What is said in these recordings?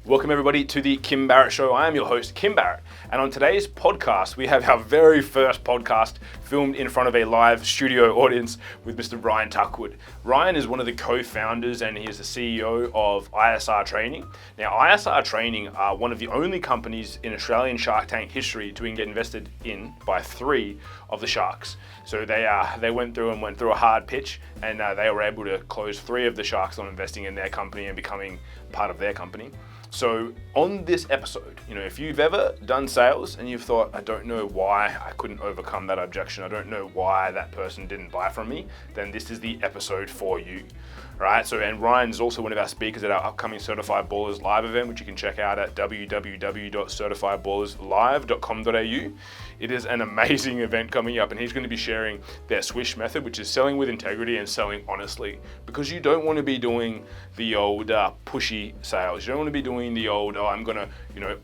Welcome everybody to the Kim Barrett Show. I am your host, Kim Barrett. And on today's podcast, we have our very first podcast filmed in front of a live studio audience with Mr. Ryan Tuckwood. Ryan is one of the co-founders and he is the CEO of ISR Training. Now, ISR Training are one of the only companies in Australian Shark Tank history to get invested in by 3 of the sharks. So they went through a hard pitch and they were able to close 3 of the sharks on investing in their company and becoming part of their company. So on this episode, if you've ever done sales and you've thought, I don't know why I couldn't overcome that objection, I don't know why that person didn't buy from me, then this is the episode for you. Right? And Ryan is also one of our speakers at our upcoming Certified Ballers Live event, which you can check out at www.certifiedballerslive.com.au. It is an amazing event coming up, and he's going to be sharing their SWISH method, which is selling with integrity and selling honestly. Because you don't want to be doing the old pushy sales. You don't want to be doing the old, I'm going to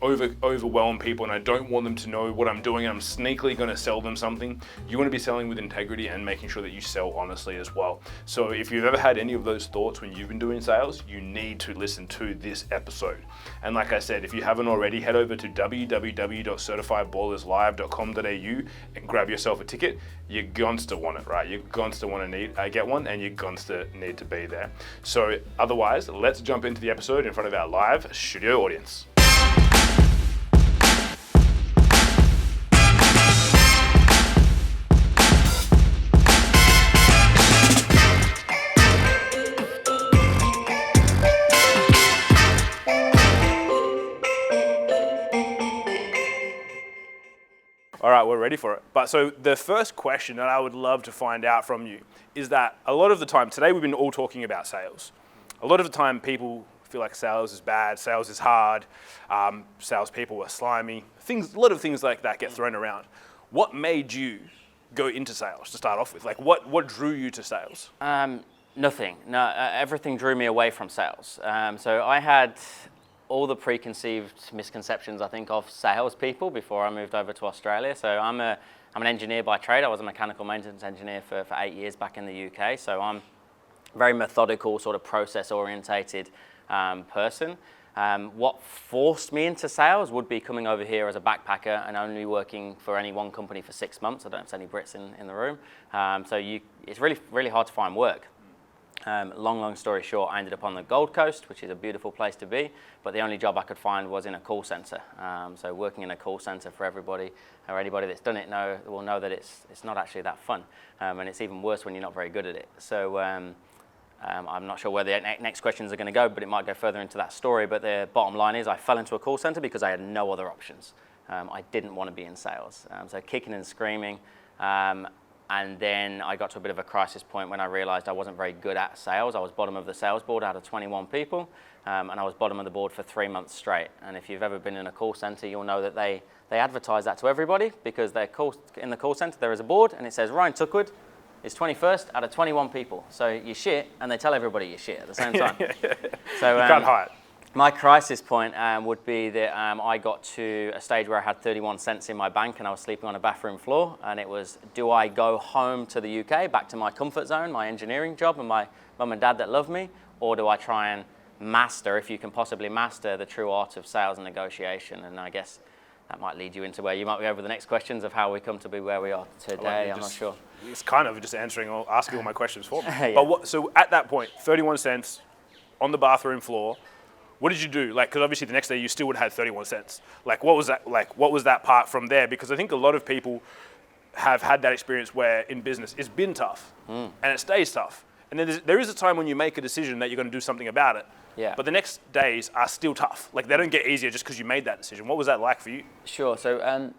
overwhelm people and I don't want them to know what I'm doing and I'm sneakily going to sell them something. You want to be selling with integrity and making sure that you sell honestly as well. So if you've ever had any of those thoughts when you've been doing sales, you need to listen to this episode. And like I said, if you haven't already, head over to www.certifiedballerslive.com.au and grab yourself a ticket. You're going to want it, right? You're going to want to get one, and you're going to need to be there. So otherwise, let's jump into the episode in front of our live studio audience. All right, we're ready for it. But so the first question that I would love to find out from you is that a lot of the time, today we've been all talking about sales. A lot of the time people feel like sales is bad, sales is hard, salespeople are slimy, a lot of things like that get thrown around. What made you go into sales to start off with? Like what drew you to sales? Nothing. No, everything drew me away from sales. So I had all the preconceived misconceptions, I think, of salespeople before I moved over to Australia. So I'm an engineer by trade. I was a mechanical maintenance engineer for 8 years back in the UK. So I'm very methodical, sort of process-orientated person. What forced me into sales would be coming over here as a backpacker and only working for any one company for 6 months. I don't have any Brits in the room. It's really, really hard to find work. Long story short, I ended up on the Gold Coast, which is a beautiful place to be, but the only job I could find was in a call center. So working in a call center, for everybody or anybody that's done it will know that it's not actually that fun, and it's even worse when you're not very good at it. So I'm not sure where the next questions are going to go, but it might go further into that story. But the bottom line is I fell into a call center because I had no other options. I didn't want to be in sales, so kicking and screaming. And then I got to a bit of a crisis point when I realized I wasn't very good at sales. I was bottom of the sales board out of 21 people, and I was bottom of the board for 3 months straight. And if you've ever been in a call center, you'll know that they advertise that to everybody because in the call center there is a board and it says Ryan Tuckwood is 21st out of 21 people. So you shit, and they tell everybody you shit at the same time. So you can't hide. My crisis point would be that I got to a stage where I had 31 cents in my bank and I was sleeping on a bathroom floor, and it was, do I go home to the UK, back to my comfort zone, my engineering job and my mum and dad that love me, or do I try and master, if you can possibly master, the true art of sales and negotiation? And I guess that might lead you into where you might be over the next questions of how we come to be where we are today. I'm not sure. It's kind of just asking all my questions for me. Yeah. But so at that point, 31 cents on the bathroom floor, what did you do? Because obviously the next day you still would have had 31 cents. What was that part from there? Because I think a lot of people have had that experience where in business it's been tough and it stays tough. And then there is a time when you make a decision that you're going to do something about it. Yeah. But the next days are still tough. They don't get easier just because you made that decision. What was that like for you? Sure. So I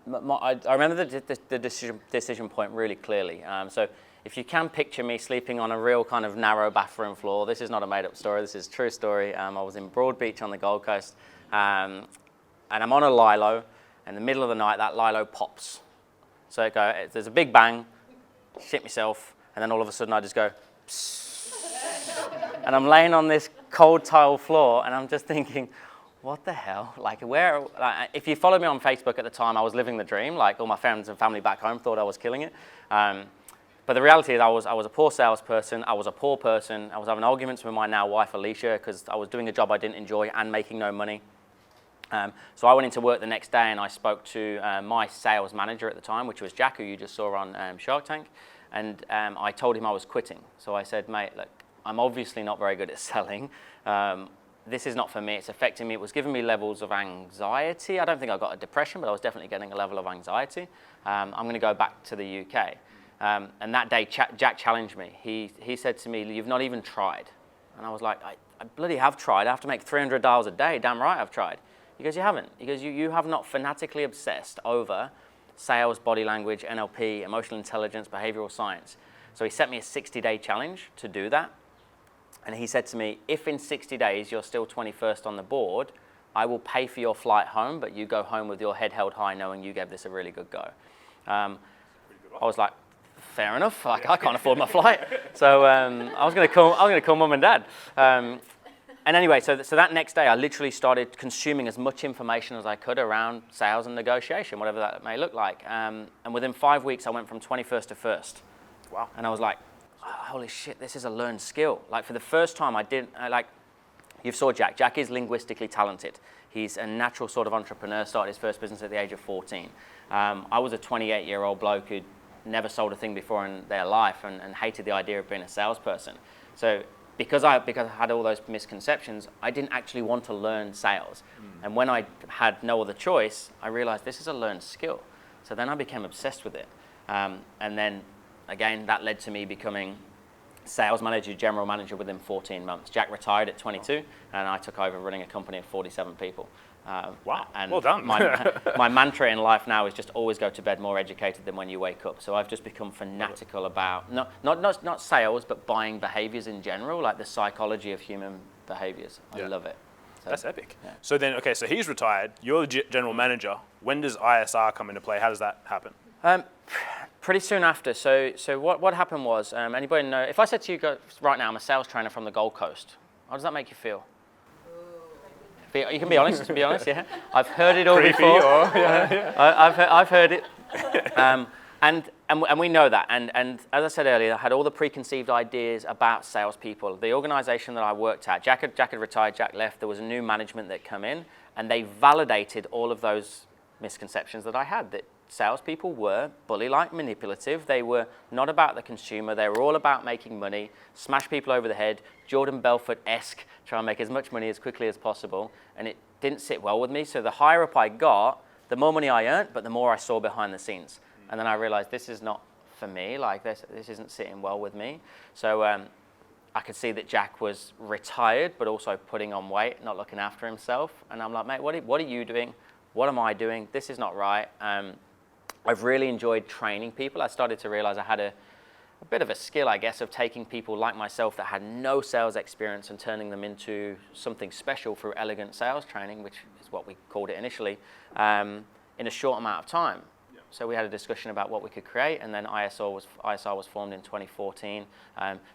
remember the decision point really clearly. So if you can picture me sleeping on a real kind of narrow bathroom floor, this is not a made-up story, this is a true story. I was in Broadbeach on the Gold Coast, and I'm on a lilo. In the middle of the night, that lilo pops. So there's a big bang, shit myself, and then all of a sudden I just go, psst. And I'm laying on this cold tile floor, and I'm just thinking, what the hell? If you followed me on Facebook at the time, I was living the dream. All my friends and family back home thought I was killing it. But the reality is I was a poor salesperson, I was a poor person, I was having arguments with my now wife Alicia because I was doing a job I didn't enjoy and making no money. So I went into work the next day and I spoke to my sales manager at the time, which was Jack, who you just saw on Shark Tank. And I told him I was quitting. So I said, mate, look, I'm obviously not very good at selling. This is not for me. It's affecting me. It was giving me levels of anxiety. I don't think I got a depression, but I was definitely getting a level of anxiety. I'm going to go back to the UK. And that day, Jack challenged me. He said to me, you've not even tried. And I was like, I bloody have tried. I have to make $300 a day. Damn right I've tried. He goes, you haven't. He goes, you have not fanatically obsessed over sales, body language, NLP, emotional intelligence, behavioural science. So he set me a 60-day challenge to do that. And he said to me, if in 60 days you're still 21st on the board, I will pay for your flight home, but you go home with your head held high knowing you gave this a really good go. I was like, fair enough. Like, I can't afford my flight. So I was going to call mum and dad. And anyway, so that next day, I literally started consuming as much information as I could around sales and negotiation, whatever that may look like. And within 5 weeks, I went from 21st to 1st. Wow. And I was like, oh, holy shit, this is a learned skill. Like, for the first time, you saw Jack. Jack is linguistically talented. He's a natural sort of entrepreneur, started his first business at the age of 14. I was a 28-year-old bloke who'd never sold a thing before in their life and hated the idea of being a salesperson. So because I had all those misconceptions, I didn't actually want to learn sales. And when I had no other choice, I realized this is a learned skill. So then I became obsessed with it. And then, again, that led to me becoming sales manager, general manager within 14 months. Jack retired at 22, and I took over running a company of 47 people. Wow, and well done. my mantra in life now is just always go to bed more educated than when you wake up. So I've just become fanatical about, not sales, but buying behaviors in general, like the psychology of human behaviors. I love it. So, that's epic. Yeah. So then, okay, so he's retired. You're the general manager. When does ISR come into play? How does that happen? Pretty soon after. So what happened was, anybody know, if I said to you guys right now, I'm a sales trainer from the Gold Coast, how does that make you feel? You can be honest. Yeah. I've heard it all before. I've heard it, and we know that. And as I said earlier, I had all the preconceived ideas about salespeople. The organisation that I worked at, Jack had retired. Jack left. There was a new management that come in, and they validated all of those misconceptions that I had. That salespeople were bully-like, manipulative. They were not about the consumer. They were all about making money, smash people over the head, Jordan Belfort-esque, try and make as much money as quickly as possible. And it didn't sit well with me. So the higher up I got, the more money I earned, but the more I saw behind the scenes. And then I realized this is not for me. Like this isn't sitting well with me. So I could see that Jack was retired, but also putting on weight, not looking after himself. And I'm like, mate, what are you doing? What am I doing? This is not right. I've really enjoyed training people. I started to realize I had a bit of a skill, I guess, of taking people like myself that had no sales experience and turning them into something special through elegant sales training, which is what we called it initially, in a short amount of time. Yeah. So we had a discussion about what we could create, and then ISR was formed in 2014,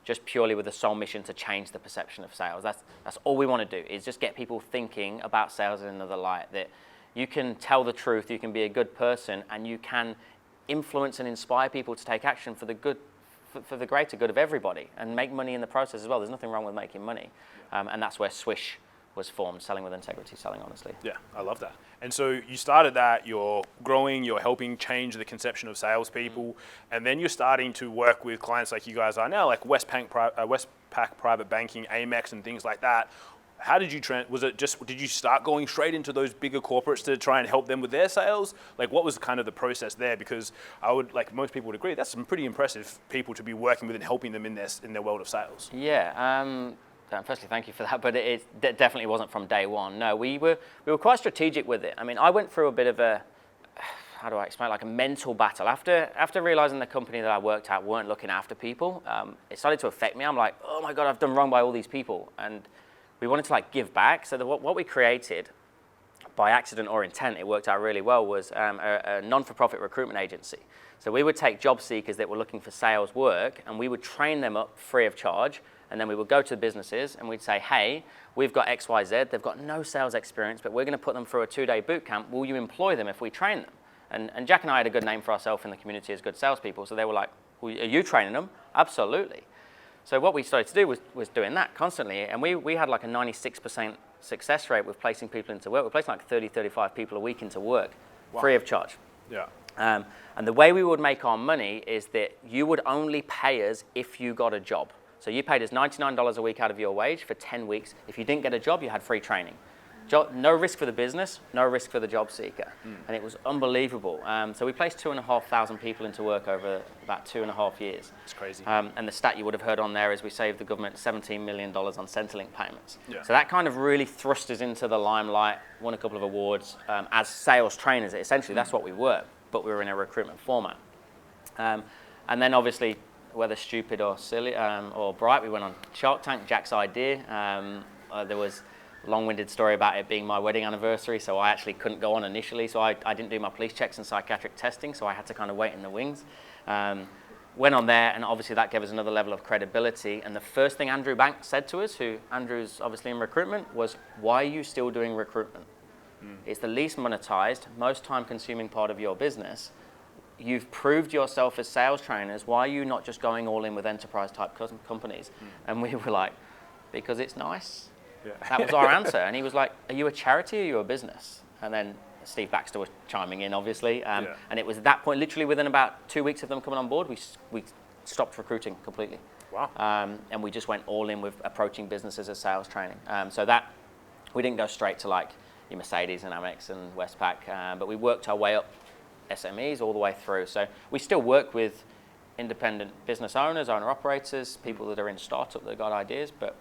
just purely with the sole mission to change the perception of sales. That's all we want to do, is just get people thinking about sales in another light, that you can tell the truth, you can be a good person, and you can influence and inspire people to take action for the good, for the greater good of everybody, and make money in the process as well. There's nothing wrong with making money. And that's where Swish was formed, selling with integrity, selling honestly. Yeah, I love that. And so you started that, you're growing, you're helping change the conception of salespeople, and then you're starting to work with clients like you guys are now, like Westpac Private Banking, Amex, and things like that. How did you did you start going straight into those bigger corporates to try and help them with their sales? Like, what was kind of the process there? Because I would, like most people would agree, that's some pretty impressive people to be working with and helping them in their world of sales. Yeah. Firstly, thank you for that, but it definitely wasn't from day one. No, we were quite strategic with it. I mean, I went through a bit of a, how do I explain, like a mental battle. After realizing the company that I worked at weren't looking after people, it started to affect me. I'm like, oh my God, I've done wrong by all these people. And we wanted to like give back. So what we created, by accident or intent, it worked out really well, was a non-for-profit recruitment agency. So we would take job seekers that were looking for sales work, and we would train them up free of charge. And then we would go to the businesses and we'd say, hey, we've got XYZ, they've got no sales experience, but we're going to put them through a 2-day boot camp. Will you employ them if we train them? And Jack and I had a good name for ourselves in the community as good salespeople. So they were like, well, are you training them? Absolutely. So what we started to do was doing that constantly. And we had like a 96% success rate with placing people into work. We're placing like 30, 35 people a week into work, Wow. free of charge. Yeah. And the way we would make our money is that you would only pay us if you got a job. So you paid us $99 a week out of your wage for 10 weeks. If you didn't get a job, you had free training. No risk for the business, no risk for the job seeker. And it was unbelievable. So we placed 2,500 people into work over about 2.5 years. It's crazy. And the stat you would have heard on there is we saved the government $17 million on Centrelink payments. Yeah. So that kind of really thrust us into the limelight, won a couple of awards as sales trainers. Essentially, that's what we were, but we were in a recruitment format. And then obviously, whether stupid or silly or bright, we went on Shark Tank, Jack's idea. There was long-winded story about it being my wedding anniversary, so I actually couldn't go on initially, so I didn't do my police checks and psychiatric testing, so I had to kind of wait in the wings. Went on there, and obviously that gave us another level of credibility, and the first thing Andrew Banks said to us, who Andrew's obviously in recruitment, was, why are you still doing recruitment? It's the least monetized, most time-consuming part of your business. You've proved yourself as sales trainers, why are you not just going all in with enterprise-type companies? And we were like, because it's nice. Yeah. That was our answer. And he was like, are you a charity or are you a business? And then Steve Baxter was chiming in, obviously. And it was at that point, literally within about 2 weeks of them coming on board, we stopped recruiting completely. Wow. And we just went all in with approaching businesses as sales training. So that, we didn't go straight to like your Mercedes and Amex and Westpac, but we worked our way up SMEs all the way through. So we still work with independent business owners, owner-operators, people that are in startup that got ideas, but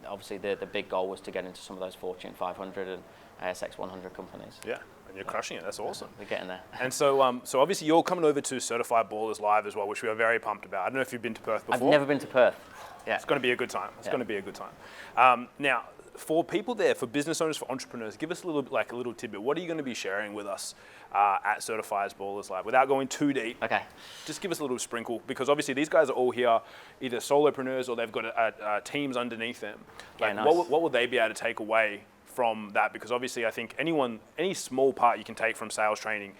obviously the big goal was to get into some of those Fortune 500 and ASX 100 companies. Yeah, and you're crushing it. That's awesome. We're getting there. And so, so obviously you're coming over to Certified Ballers Live as well, which we are very pumped about. I don't know if you've been to Perth before. I've never been to Perth. Yeah. It's going to be a good time. It's going to be a good time. Now, for people there, for business owners, for entrepreneurs, give us a little tidbit. What are you going to be sharing with us at Certified Ballers Live? Without going too deep, just give us a little sprinkle, because obviously these guys are all here, either solopreneurs or they've got teams underneath them. Like, nice. what will they be able to take away from that? Because obviously I think any small part you can take from sales training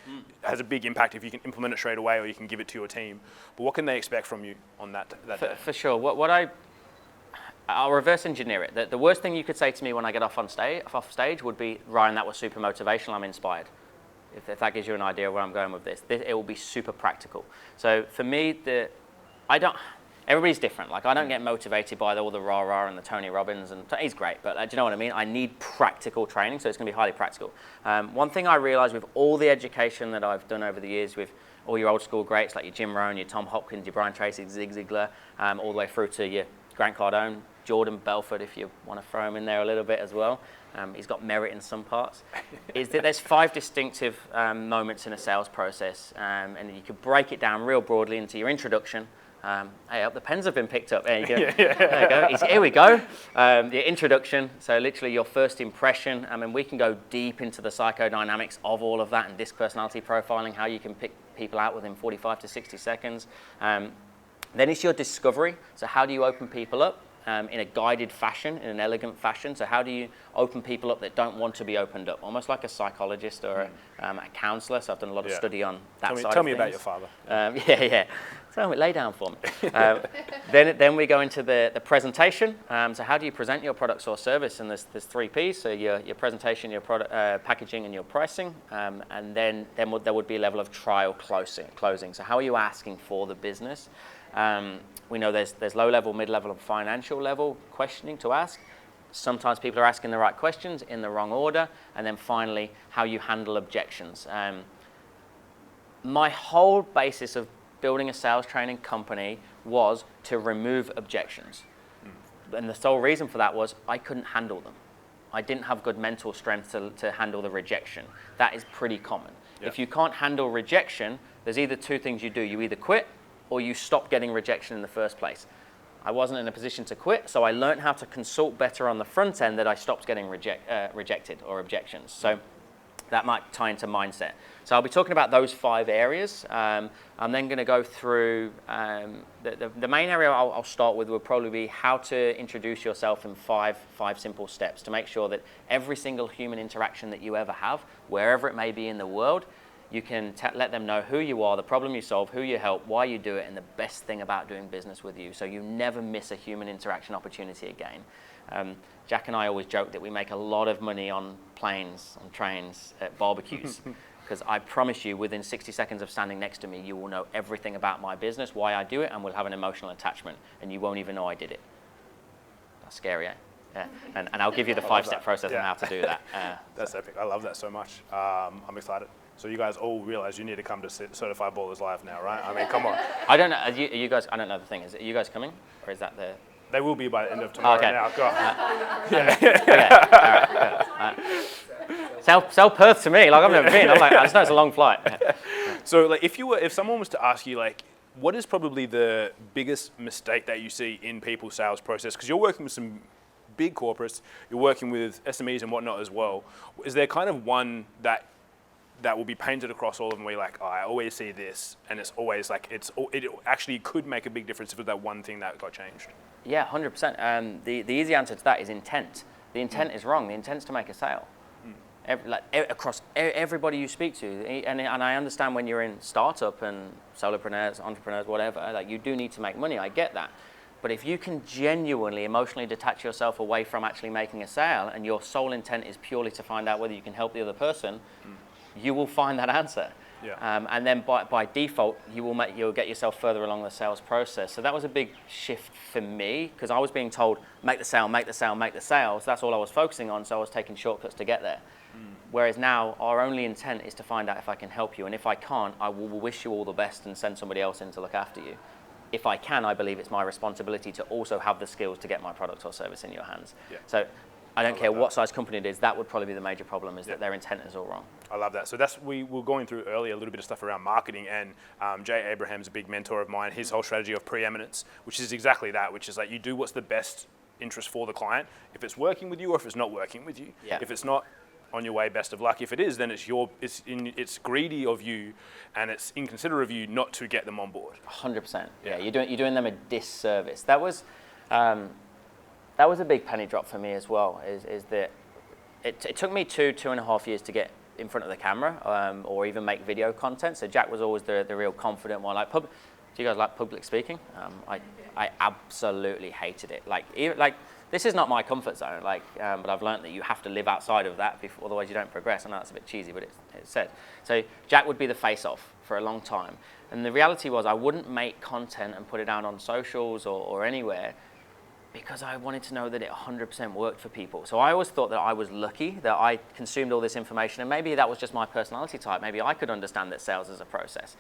has a big impact if you can implement it straight away or you can give it to your team. But what can they expect from you on that day? For sure. I'll reverse engineer it. The worst thing you could say to me when I get off stage would be, Ryan, that was super motivational, I'm inspired. If that gives you an idea of where I'm going with this. It will be super practical. So for me, everybody's different. Like, I don't get motivated by all the rah-rah and the Tony Robbins, and he's great, but do you know what I mean? I need practical training, so it's going to be highly practical. One thing I realized with all the education that I've done over the years with all your old school greats like your Jim Rohn, your Tom Hopkins, your Brian Tracy, Zig Ziglar, all the way through to your Grant Cardone, Jordan Belfort, if you want to throw him in there a little bit as well. He's got merit in some parts. Is that there's 5 distinctive moments in a sales process, and you could break it down real broadly into your introduction. Hey, the pens have been picked up. There you go. There you go. Here we go. The introduction, so literally your first impression. I mean, we can go deep into the psychodynamics of all of that and disc personality profiling, how you can pick people out within 45 to 60 seconds. Then it's your discovery. So how do you open people up in a guided fashion, in an elegant fashion? So how do you open people up that don't want to be opened up? Almost like a psychologist or a counselor. So I've done a lot of study on that side. Tell me about your father. Tell me, lay down for me. Then we go into the presentation. So how do you present your products or service? And there's 3 Ps. So your presentation, your product packaging, and your pricing. And then there would be a level of trial closing. So how are you asking for the business? We know there's low level, mid level, and financial level questioning to ask. Sometimes people are asking the right questions in the wrong order. And then finally, how you handle objections. My whole basis of building a sales training company was to remove objections. And the sole reason for that was I couldn't handle them. I didn't have good mental strength to handle the rejection. That is pretty common. Yeah. If you can't handle rejection, there's either 2 things you do. You either quit or you stop getting rejection in the first place. I wasn't in a position to quit, so I learned how to consult better on the front end that I stopped getting rejected or objections. So that might tie into mindset. So I'll be talking about those 5 areas. I'm then going to go through the main area I'll start with will probably be how to introduce yourself in 5 simple steps to make sure that every single human interaction that you ever have, wherever it may be in the world, you can let them know who you are, the problem you solve, who you help, why you do it, and the best thing about doing business with you. So you never miss a human interaction opportunity again. Jack and I always joke that we make a lot of money on planes, on trains, at barbecues. Because I promise you, within 60 seconds of standing next to me, you will know everything about my business, why I do it, and we'll have an emotional attachment, and you won't even know I did it. That's scary, eh? Yeah. And I'll give you the 5-step process on how to do that. That's epic. I love that so much. I'm excited. So you guys all realize you need to come to Certified Ballers Live now, right? I mean, come on. I don't know. Are you guys? I don't know the thing. Are you guys coming, or is that the? They will be by the end of tomorrow. Okay. Now, go on. Sell Perth to me. Like I've never been. I'm like, I just know it's a long flight. So, like, if someone was to ask you, like, what is probably the biggest mistake that you see in people's sales process? Because you're working with some big corporates, you're working with SMEs and whatnot as well. Is there kind of one that will be painted across all of them where you're like, oh, I always see this, and it's always like, it actually could make a big difference if it was that one thing that got changed? Yeah, 100%. The easy answer to that is intent. The intent is wrong. The intent's to make a sale. Across everybody you speak to, and I understand when you're in startup and solopreneurs, entrepreneurs, whatever, like you do need to make money. I get that, but if you can genuinely emotionally detach yourself away from actually making a sale, and your sole intent is purely to find out whether you can help the other person, you will find that answer. Yeah. And then by default, you'll get yourself further along the sales process. So that was a big shift for me, because I was being told, make the sale, make the sale, make the sale. So that's all I was focusing on, so I was taking shortcuts to get there. Whereas now, our only intent is to find out if I can help you. And if I can't, I will wish you all the best and send somebody else in to look after you. If I can, I believe it's my responsibility to also have the skills to get my product or service in your hands. Yeah. So I don't care what size company it is, that would probably be the major problem, is that their intent is all wrong. I love that. So we were going through earlier a little bit of stuff around marketing, and Jay Abraham's a big mentor of mine. His whole strategy of preeminence, which is exactly that, which is like you do what's the best interest for the client. If it's working with you or if it's not working with you. Yeah. If it's not on your way, best of luck. If it is, then it's greedy of you, and it's inconsiderate of you not to get them on board. 100%. Yeah, you're doing them a disservice. That was a big penny drop for me as well. Is that it took me 2.5 years to get in front of the camera, or even make video content. So Jack was always the real confident one. Like, do you guys like public speaking? I absolutely hated it. Like this is not my comfort zone. But I've learned that you have to live outside of that before, otherwise you don't progress. I know that's a bit cheesy, but it's said. So Jack would be the face-off for a long time, and the reality was I wouldn't make content and put it down on socials or anywhere, because I wanted to know that it 100% worked for people. So I always thought that I was lucky that I consumed all this information, and maybe that was just my personality type. Maybe I could understand that sales is a process.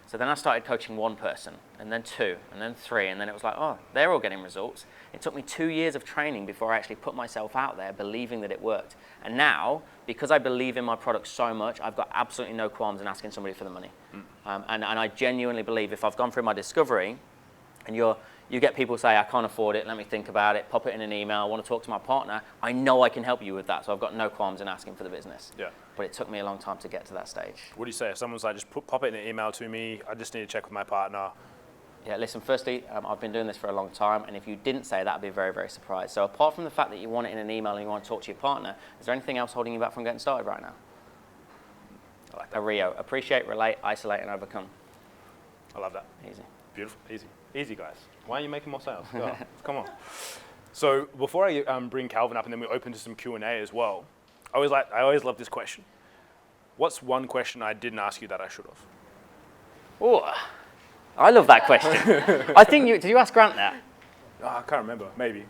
So then I started coaching one person, and then two, and then three, and then it was like, oh, they're all getting results. It took me 2 years of training before I actually put myself out there believing that it worked. And now, because I believe in my product so much, I've got absolutely no qualms in asking somebody for the money. And I genuinely believe if I've gone through my discovery, and you get people say, I can't afford it, let me think about it, pop it in an email, I want to talk to my partner, I know I can help you with that, so I've got no qualms in asking for the business. Yeah. But it took me a long time to get to that stage. What do you say if someone's like, just pop it in an email to me, I just need to check with my partner? Yeah, listen, firstly, I've been doing this for a long time, and if you didn't say that, I'd be very, very surprised. So apart from the fact that you want it in an email and you want to talk to your partner, is there anything else holding you back from getting started right now? I like that. A Rio, appreciate, relate, isolate, and overcome. I love that. Easy. Beautiful, easy. Easy, guys. Why are you making more sales? Oh, come on. So before I bring Calvin up and then we open to some Q&A as well, I always love this question. What's one question I didn't ask you that I should have? Oh, I love that question. I think did you ask Grant that? Oh, I can't remember, maybe.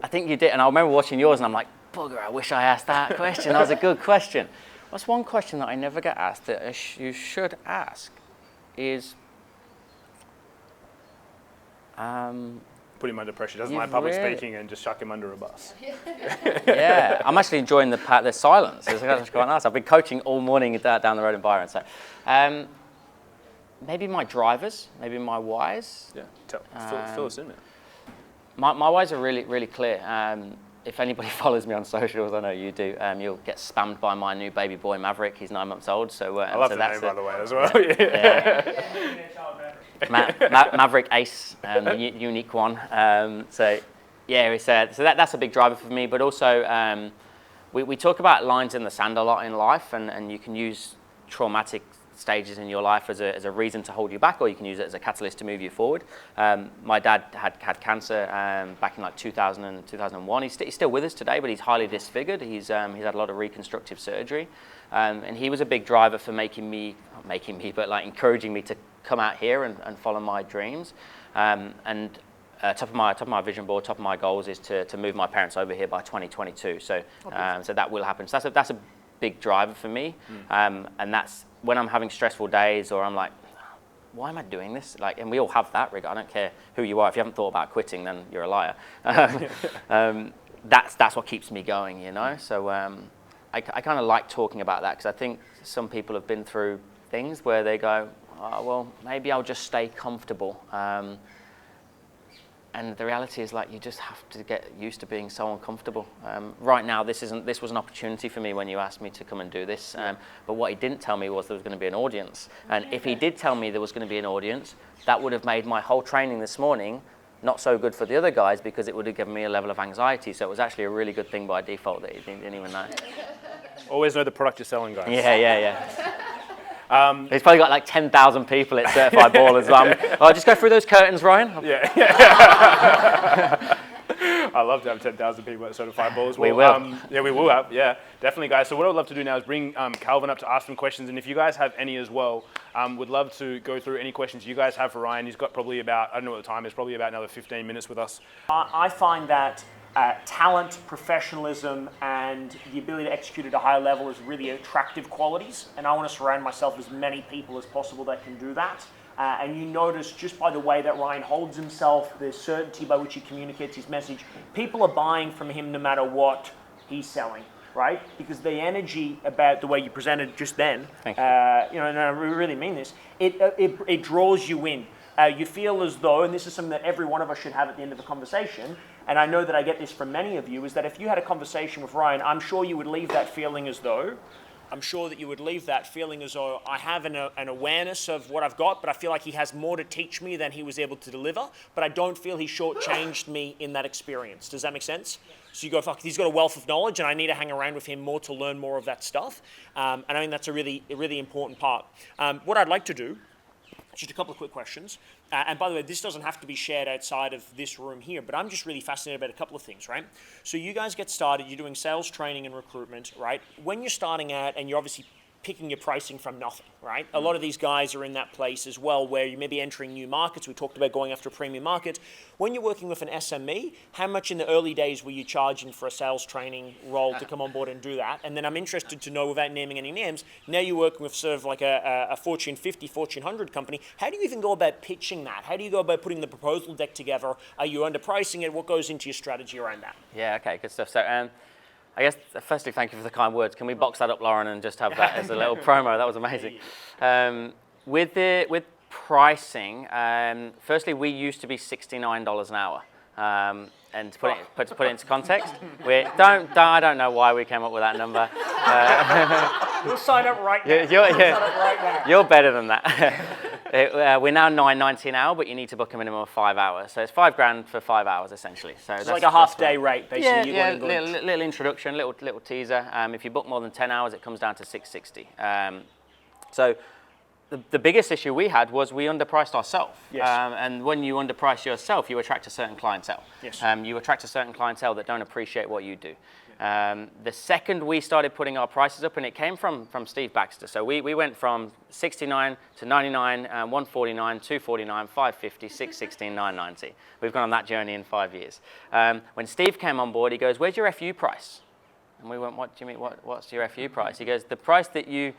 I think you did, and I remember watching yours and I'm like, bugger, I wish I asked that question. That was a good question. What's one question that I never get asked that you should ask is, put him under pressure. Doesn't like public speaking, and just chuck him under a bus. Yeah, I'm actually enjoying the silence. It's quite nice. I've been coaching all morning down the road in Byron. So, maybe my drivers, maybe my whys. Yeah, fill us in, man. My whys are really, really clear. If anybody follows me on socials, I know you do, you'll get spammed by my new baby boy Maverick. He's 9 months old. So I love so the name, by the way, as well. Maverick Ace, the unique one. So that's a big driver for me. But also, we talk about lines in the sand a lot in life, and you can use traumatic stages in your life as a reason to hold you back, or you can use it as a catalyst to move you forward. My dad had cancer back in like 2000 and 2001. He's still with us today, but he's highly disfigured. He's had a lot of reconstructive surgery, and he was a big driver for encouraging me to come out here and follow my dreams. Top of my vision board, top of my goals is to move my parents over here by 2022. So so that will happen. So that's a big driver for me. And that's when I'm having stressful days, or I'm like, why am I doing this? Like, and we all have that. I don't care who you are. If you haven't thought about quitting, then you're a liar. That's what keeps me going, you know. So I kind of like talking about that, because I think some people have been through things where they go, oh, well, maybe I'll just stay comfortable. And the reality is, like, you just have to get used to being so uncomfortable. Right now, this was an opportunity for me when you asked me to come and do this. But what he didn't tell me was there was going to be an audience. And if he did tell me there was going to be an audience, that would have made my whole training this morning not so good for the other guys, because it would have given me a level of anxiety. So it was actually a really good thing by default that he didn't even know. Always know the product you're selling, guys. Yeah. He's probably got like 10,000 people at Certified Ballers. I'll just go through those curtains, Ryan. Yeah. I love to have 10,000 people at Certified Ballers. We will. We will have. Yeah, definitely, guys. So what I'd love to do now is bring Calvin up to ask some questions, and if you guys have any as well, would love to go through any questions you guys have for Ryan. He's got probably about, I don't know what the time is, probably about another 15 minutes with us. I find that talent, professionalism, and the ability to execute at a high level is really attractive qualities, and I want to surround myself with as many people as possible that can do that. And you notice just by the way that Ryan holds himself, the certainty by which he communicates his message, people are buying from him no matter what he's selling, right? Because the energy about the way you presented just then, Thank you. And I really mean this, it draws you in. You feel as though, and this is something that every one of us should have at the end of a conversation, and I know that I get this from many of you, is that if you had a conversation with Ryan, I'm sure you would leave that feeling as though, I have an awareness of what I've got, but I feel like he has more to teach me than he was able to deliver, but I don't feel he shortchanged me in that experience. Does that make sense? So you go, fuck, he's got a wealth of knowledge, and I need to hang around with him more to learn more of that stuff. And I think that's a really important part. What I'd like to do, just a couple of quick questions. And by the way, this doesn't have to be shared outside of this room here, but I'm just really fascinated about a couple of things, right? So you guys get started, you're doing sales training and recruitment, right? When you're starting out and you're obviously picking your pricing from nothing, right? A lot of these guys are in that place as well where you may be entering new markets. We talked about going after a premium market. When you're working with an SME, how much in the early days were you charging for a sales training role to come on board and do that? And then I'm interested to know, without naming any names, now you're working with sort of like a Fortune 50, Fortune 100 company. How do you even go about pitching that? How do you go about putting the proposal deck together? Are you underpricing it? What goes into your strategy around that? Yeah, okay, good stuff. So I guess, firstly, thank you for the kind words. Can we box that up, Lauren, and just have that as a little promo? That was amazing. With pricing, firstly, we used to be $69 an hour. And to put it into context, I don't know why we came up with that number. We'll sign up right now. You're better than that. We're now $9.90 an hour, but you need to book a minimum of 5 hours. So it's $5,000 for 5 hours, essentially. So it's like a half-day rate, basically. Little introduction, little teaser. If you book more than 10 hours, it comes down to $660. So the biggest issue we had was we underpriced ourselves. Yes. And when you underprice yourself, you attract a certain clientele. Yes. You attract a certain clientele that don't appreciate what you do. The second we started putting our prices up, and it came from Steve Baxter. So we went from 69 to 99, 149, 249, 550, 616, 990. We've gone on that journey in 5 years. When Steve came on board, he goes, "Where's your FU price?" And we went, "What do you mean? What's your FU price?" He goes, "The price that you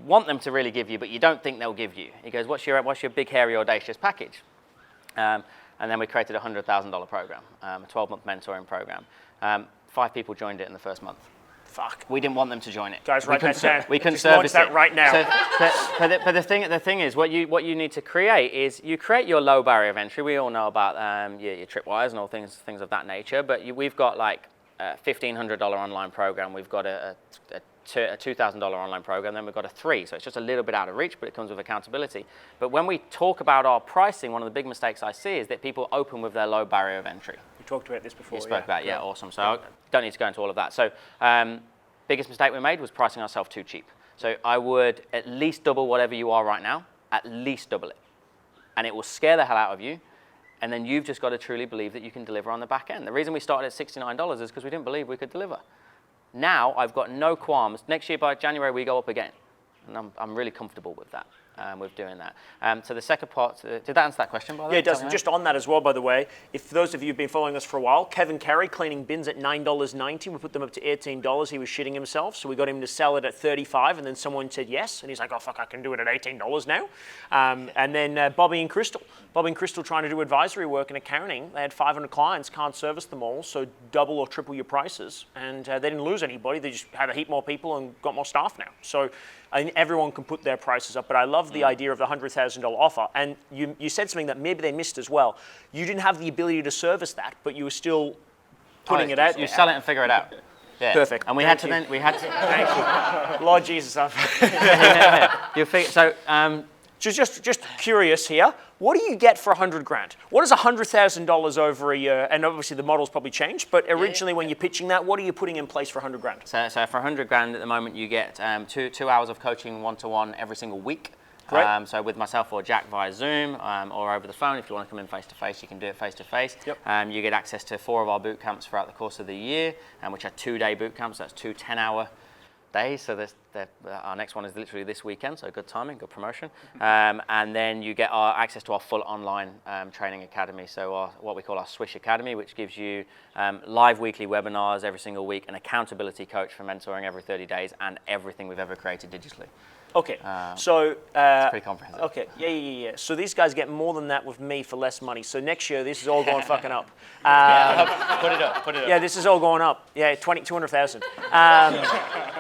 want them to really give you, but you don't think they'll give you." He goes, what's your big, hairy, audacious package? And then we created a $100,000 program, a 12-month mentoring program. 5 people joined it in the first month. Fuck. We didn't want them to join it. Guys, write that down. We couldn't service that right now. But the thing is, what you need to create is you create your low barrier of entry. We all know about your tripwires and all things of that nature. But we've got like a $1,500 online program. We've got a $2,000 online program, then we've got a 3. So it's just a little bit out of reach, but it comes with accountability. But when we talk about our pricing, one of the big mistakes I see is that people open with their low barrier of entry. We talked about this before. You spoke about, awesome. So I don't need to go into all of that. So biggest mistake we made was pricing ourselves too cheap. So I would at least double whatever you are right now, at least double it. And it will scare the hell out of you. And then you've just got to truly believe that you can deliver on the back end. The reason we started at $69 is because we didn't believe we could deliver. Now I've got no qualms. Next year by January we go up again. And I'm really comfortable with that. With doing that. So the second part, did that answer that question, by the way? Yeah, it does. And just on that as well, by the way, if those of you who've been following us for a while, Kevin Carey cleaning bins at $9.90, we put them up to $18. He was shitting himself, so we got him to sell it at $35, and then someone said yes, and he's like, oh, fuck, I can do it at $18 now. And then Bobby and Crystal trying to do advisory work in accounting. They had 500 clients, can't service them all, so double or triple your prices, and they didn't lose anybody. They just had a heap more people and got more staff now. So I think everyone can put their prices up, but I love the idea of the $100,000 offer. And you said something that maybe they missed as well. You didn't have the ability to service that, but you were still putting it out there. You sell it and figure it out. Yeah. Perfect. And we had to. Thank you. Lord Jesus. Just curious here. What do you get for $100,000? What is $100,000 over a year? And obviously the model's probably changed, but originally when you're pitching that, what are you putting in place for $100,000? So for $100,000 at the moment, you get 2 hours of coaching one-to-one every single week. Great. So with myself or Jack via Zoom or over the phone. If you want to come in face-to-face, you can do it face-to-face. Yep. You get access to 4 of our boot camps throughout the course of the year, which are 2-day boot camps. That's 2 10-hour days. So our next one is literally this weekend, so good timing, good promotion. And then you get access to our full online training academy, so what we call our Swish Academy, which gives you live weekly webinars every single week, an accountability coach for mentoring every 30 days, and everything we've ever created digitally. Okay, so it's pretty comprehensive. Okay, yeah. So these guys get more than that with me for less money. So next year, this is all going fucking up. Put it up. Yeah, this is all going up. Yeah, 200,000.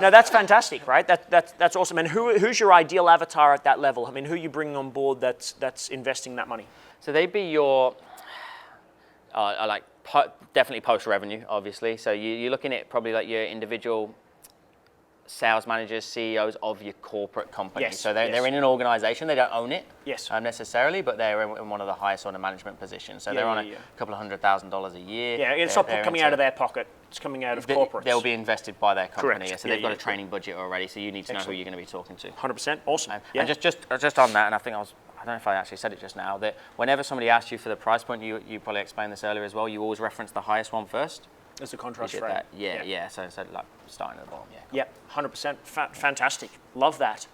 No, that's fantastic, right? That's awesome. And who's your ideal avatar at that level? I mean, who are you bringing on board that's investing that money? So they'd be your definitely post revenue, obviously. So you're looking at probably like your individual sales managers, CEOs of your corporate company. Yes, so they're in an organization. They don't own it necessarily, but they're in one of the highest sort of management positions. So they're on a couple of $100,000 a year. Yeah, it's not coming out of their pocket. It's coming out of corporate. They'll be invested by their company. Correct. Yeah, so they've got a training budget already, so you need to know who you're going to be talking to. 100%. Awesome. And just on that, and I don't know if I actually said it just now, that whenever somebody asks you for the price point, you probably explained this earlier as well, you always reference the highest one first. As a contrast frame. Yeah. So like starting at the bottom. Yeah, 100%. Fantastic. Love that.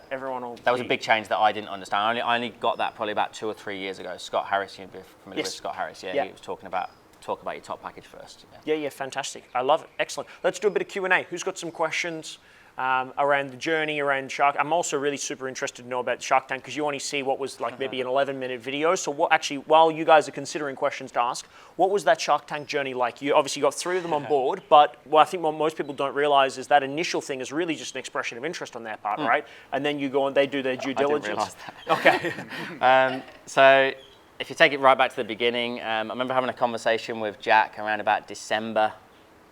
Everyone will. That was a big change that I didn't understand. I only got that probably about 2 or 3 years ago. Scott Harris, you'd be familiar with Scott Harris. Yeah, he was talk about your top package first. Yeah, fantastic. I love it. Excellent. Let's do a bit of Q&A. Who's got some questions around the journey, around Shark? I'm also really super interested to know about Shark Tank because you only see what was like maybe an 11-minute video. So what actually, while you guys are considering questions to ask, what was that Shark Tank journey like? You obviously got 3 of them on board, but I think what most people don't realize is that initial thing is really just an expression of interest on their part, right? And then you go and they do their due diligence. I didn't realize that. Okay. So if you take it right back to the beginning, I remember having a conversation with Jack around about December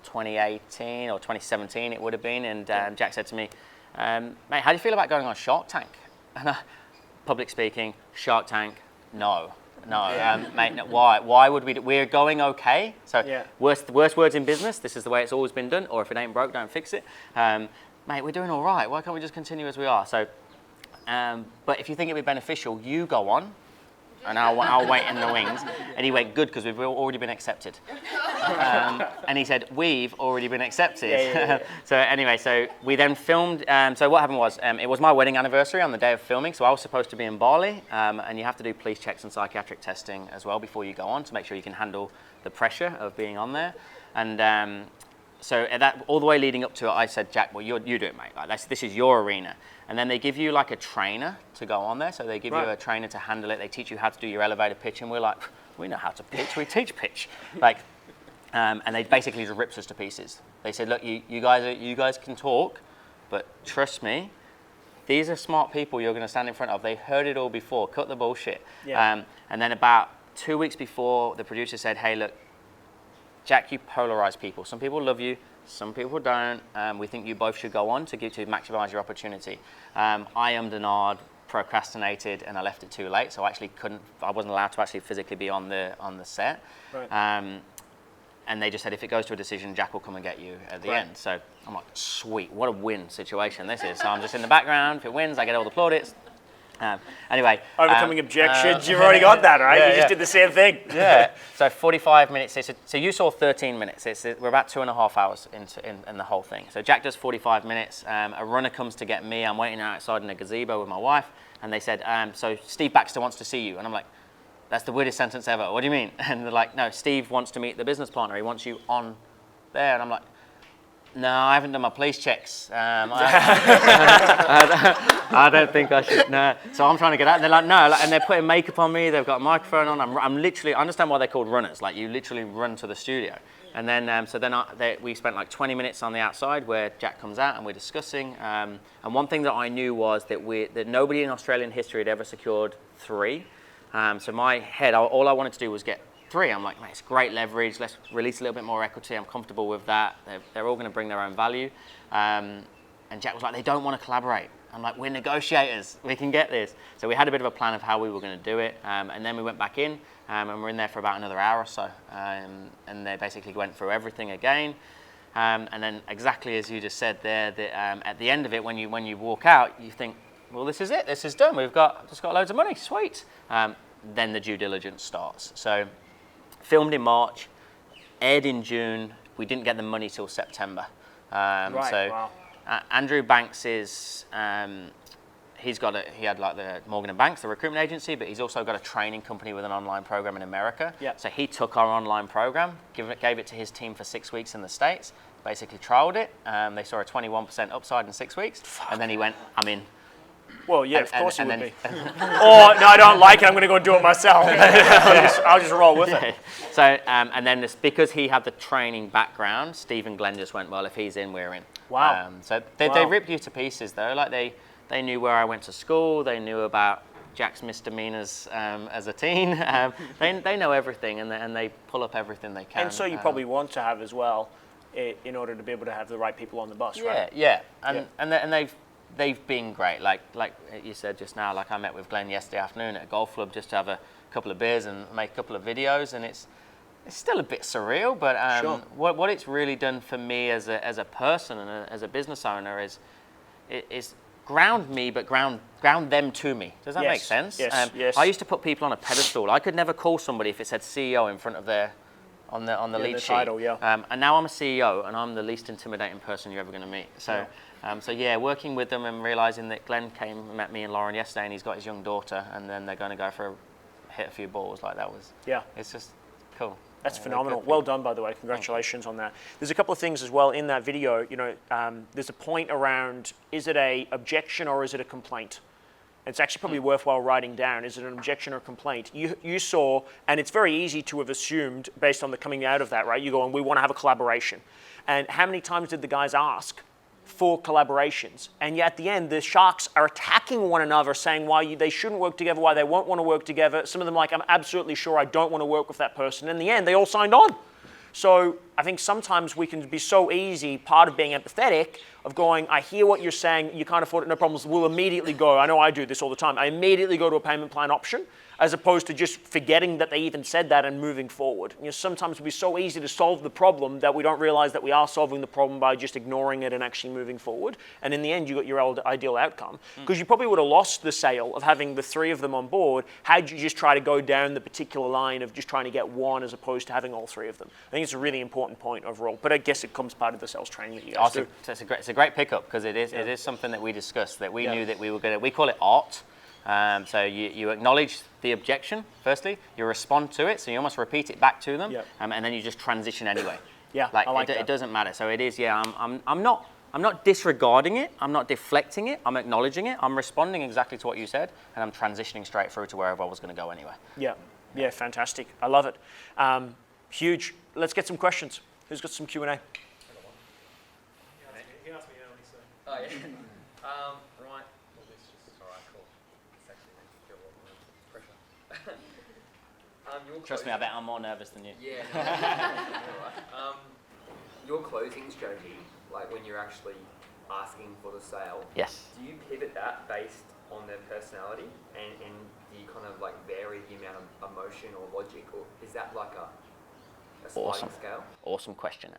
2018 or 2017 it would have been, and Jack said to me, mate, how do you feel about going on Shark Tank? And public speaking, Shark Tank, no, mate, no, why would we we're going okay, so worst words in business, this is the way it's always been done, or if it ain't broke, don't fix it. Mate, we're doing all right, why can't we just continue as we are? So but if you think it'd be beneficial, you go on and I'll wait in the wings. And he went, good, because we've already been accepted. And he said, we've already been accepted. So anyway, so we then filmed. So what happened was, it was my wedding anniversary on the day of filming. So I was supposed to be in Bali. And you have to do police checks and psychiatric testing as well before you go on to make sure you can handle the pressure of being on there. And so that all the way leading up to it, I said, Jack, well, you do it, mate. Like, this is your arena. And then they give you like a trainer to go on there. So they give you a trainer to handle it. They teach you how to do your elevator pitch. And we're like, we know how to pitch. We teach pitch. Like, and they basically just ripped us to pieces. They said, look, you guys can talk, but trust me, these are smart people you're going to stand in front of. They heard it all before. Cut the bullshit. And then about 2 weeks before, the producer said, hey, look, Jack, you polarize people. Some people love you, some people don't. We think you both should go on to maximize your opportunity. I denard, procrastinated, and I left it too late, so I wasn't allowed to actually physically be on the set. Right. And they just said, if it goes to a decision, Jack will come and get you at the end. So I'm like, sweet, what a win situation this is. So I'm just in the background. If it wins, I get all the plaudits. Anyway. Overcoming objections. You've already got that, right? Yeah, you just did the same thing. Yeah. So 45 minutes. So you saw 13 minutes. We're about 2.5 hours in the whole thing. So Jack does 45 minutes. A runner comes to get me. I'm waiting outside in a gazebo with my wife. And they said, so Steve Baxter wants to see you. And I'm like, that's the weirdest sentence ever. What do you mean? And they're like, no, Steve wants to meet the business partner. He wants you on there. And I'm like, no, I haven't done my police checks. I don't think I should. No. So I'm trying to get out. And they're like, no. And they're putting makeup on me. They've got a microphone on. I'm literally, I understand why they're called runners. Like, you literally run to the studio. And then, we spent like 20 minutes on the outside where Jack comes out and we're discussing. And one thing that I knew was that nobody in Australian history had ever secured 3. So my head, all I wanted to do was get 3. I'm like, man, it's great leverage. Let's release a little bit more equity. I'm comfortable with that. They're all going to bring their own value. And Jack was like, they don't want to collaborate. I'm like, we're negotiators. We can get this. So we had a bit of a plan of how we were going to do it. And then we went back in and we're in there for about another hour or so. And they basically went through everything again. And then exactly as you just said there, at the end of it, when you walk out, you think, well, this is it. This is done. We've just got loads of money. Sweet. Then the due diligence starts. So filmed in March, aired in June. We didn't get the money till September. Wow. Andrew Banks is, he had like the Morgan & Banks, the recruitment agency, but he's also got a training company with an online program in America. Yeah. So he took our online program, gave it to his team for 6 weeks in the States, basically trialed it. They saw a 21% upside in 6 weeks. And then he went, I'm in. Well, yeah, of course he would be. Oh, no, I don't like it. I'm going to go do it myself. I'll just roll with it. So, and then because he had the training background, Steve and Glenn just went, well, if he's in, we're in. Wow. So they ripped you to pieces, though. Like they knew where I went to school. They knew about Jack's misdemeanors as a teen. They know everything, and they pull up everything they can. And so you probably want to have as well, in order to be able to have the right people on the bus, right? Yeah. And they've been great. Like you said just now, like I met with Glenn yesterday afternoon at a golf club just to have a couple of beers and make a couple of videos, and it's still a bit surreal, but sure. what it's really done for me as a person and as a business owner is ground me, but ground them to me. Does that make sense? Yes. I used to put people on a pedestal. I could never call somebody if it said CEO in front of their on the lead sheet. Title, yeah. And now I'm a CEO, and I'm the least intimidating person you're ever going to meet. So. Working with them and realizing that Glenn came and met me and Lauren yesterday, and he's got his young daughter, and then they're going to go hit a few balls. Like that was. Yeah. It's just cool. That's phenomenal. Well done, by the way. Congratulations on that. There's a couple of things as well in that video. There's a point around, is it a objection or is it a complaint? It's actually probably worthwhile writing down. Is it an objection or complaint? You saw, and it's very easy to have assumed based on the coming out of that, right? You go, and we want to have a collaboration. And how many times did the guys ask for collaborations? And yet at the end, the sharks are attacking one another, saying why they shouldn't work together, why they won't want to work together. Some of them like, I'm absolutely sure I don't want to work with that person. In the end, they all signed on. So I think sometimes we can be so easy, part of being empathetic, of going, I hear what you're saying, you can't afford it, no problems, we'll immediately go. I know I do this all the time. I immediately go to a payment plan option, as opposed to just forgetting that they even said that and moving forward. Sometimes we're so easy to solve the problem that we don't realize that we are solving the problem by just ignoring it and actually moving forward. And in the end, you got your ideal outcome. Because you probably would have lost the sale of having the 3 of them on board had you just try to go down the particular line of just trying to get one as opposed to having all 3 of them. I think it's a really important point overall. But I guess it comes part of the sales training that you guys do. It's a great pickup, because it is something that we discussed, that we knew that we were going to, we call it art. So you acknowledge the objection, firstly, you respond to it, so you almost repeat it back to them, and then you just transition anyway. Yeah, like, I like that. It doesn't matter. So it is, I'm not disregarding it, I'm not deflecting it, I'm acknowledging it, I'm responding exactly to what you said, and I'm transitioning straight through to wherever I was going to go anyway. Yeah, fantastic. I love it. Huge. Let's get some questions. Who's got some Q&A? He asked me early, so. Oh, yeah. Right. Well, this just, all right, cool. It's actually making me feel a lot more pressure. Trust me, I bet I'm more nervous than you. Yeah. Your closing strategy, like when you're actually asking for the sale. Yes. Do you pivot that based on their personality, and do you kind of like vary the amount of emotion or logic, or is that like a a sliding Awesome. scale? Awesome question.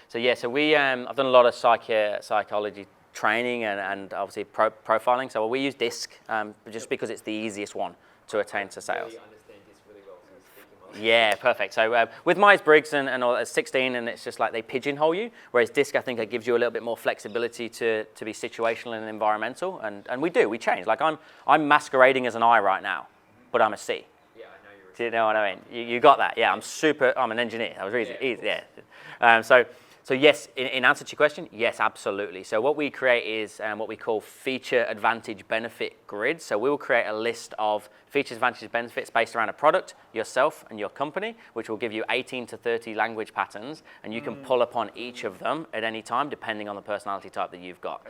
So we I've done a lot of psychology training and obviously profiling. So we use DISC just because it's the easiest one to attain to sales. I understand this really well, so you're speaking my Yeah, perfect. So with Myers-Briggs and all, it's 16, and it's just like they pigeonhole you, whereas DISC, I think, it gives you a little bit more flexibility to be situational and environmental, and we change. Like I'm masquerading as an I right now, but I'm a C. Yeah, I know you're Do you know what I mean? You got that? Yeah, I'm an engineer. That was easy, yeah. So yes, in answer to your question, yes, absolutely. So what we create is what we call feature advantage benefit grids. So we will create a list of features, advantages, benefits based around a product, yourself, and your company, which will give you 18 to 30 language patterns, and you can pull upon each of them at any time, depending on the personality type that you've got.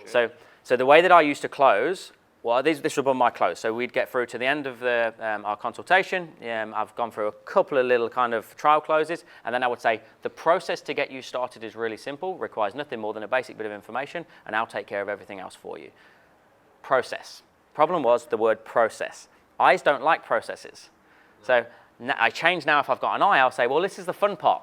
So the way that I used to close. Well, this would be my close. So we'd get through to the end of our consultation. I've gone through a couple of little kind of trial closes, and then I would say the process to get you started is really simple, requires nothing more than a basic bit of information, and I'll take care of everything else for you. Process. Problem was the word process. I's don't like processes. So I change now. If I've got an I, I'll say, well, this is the fun part.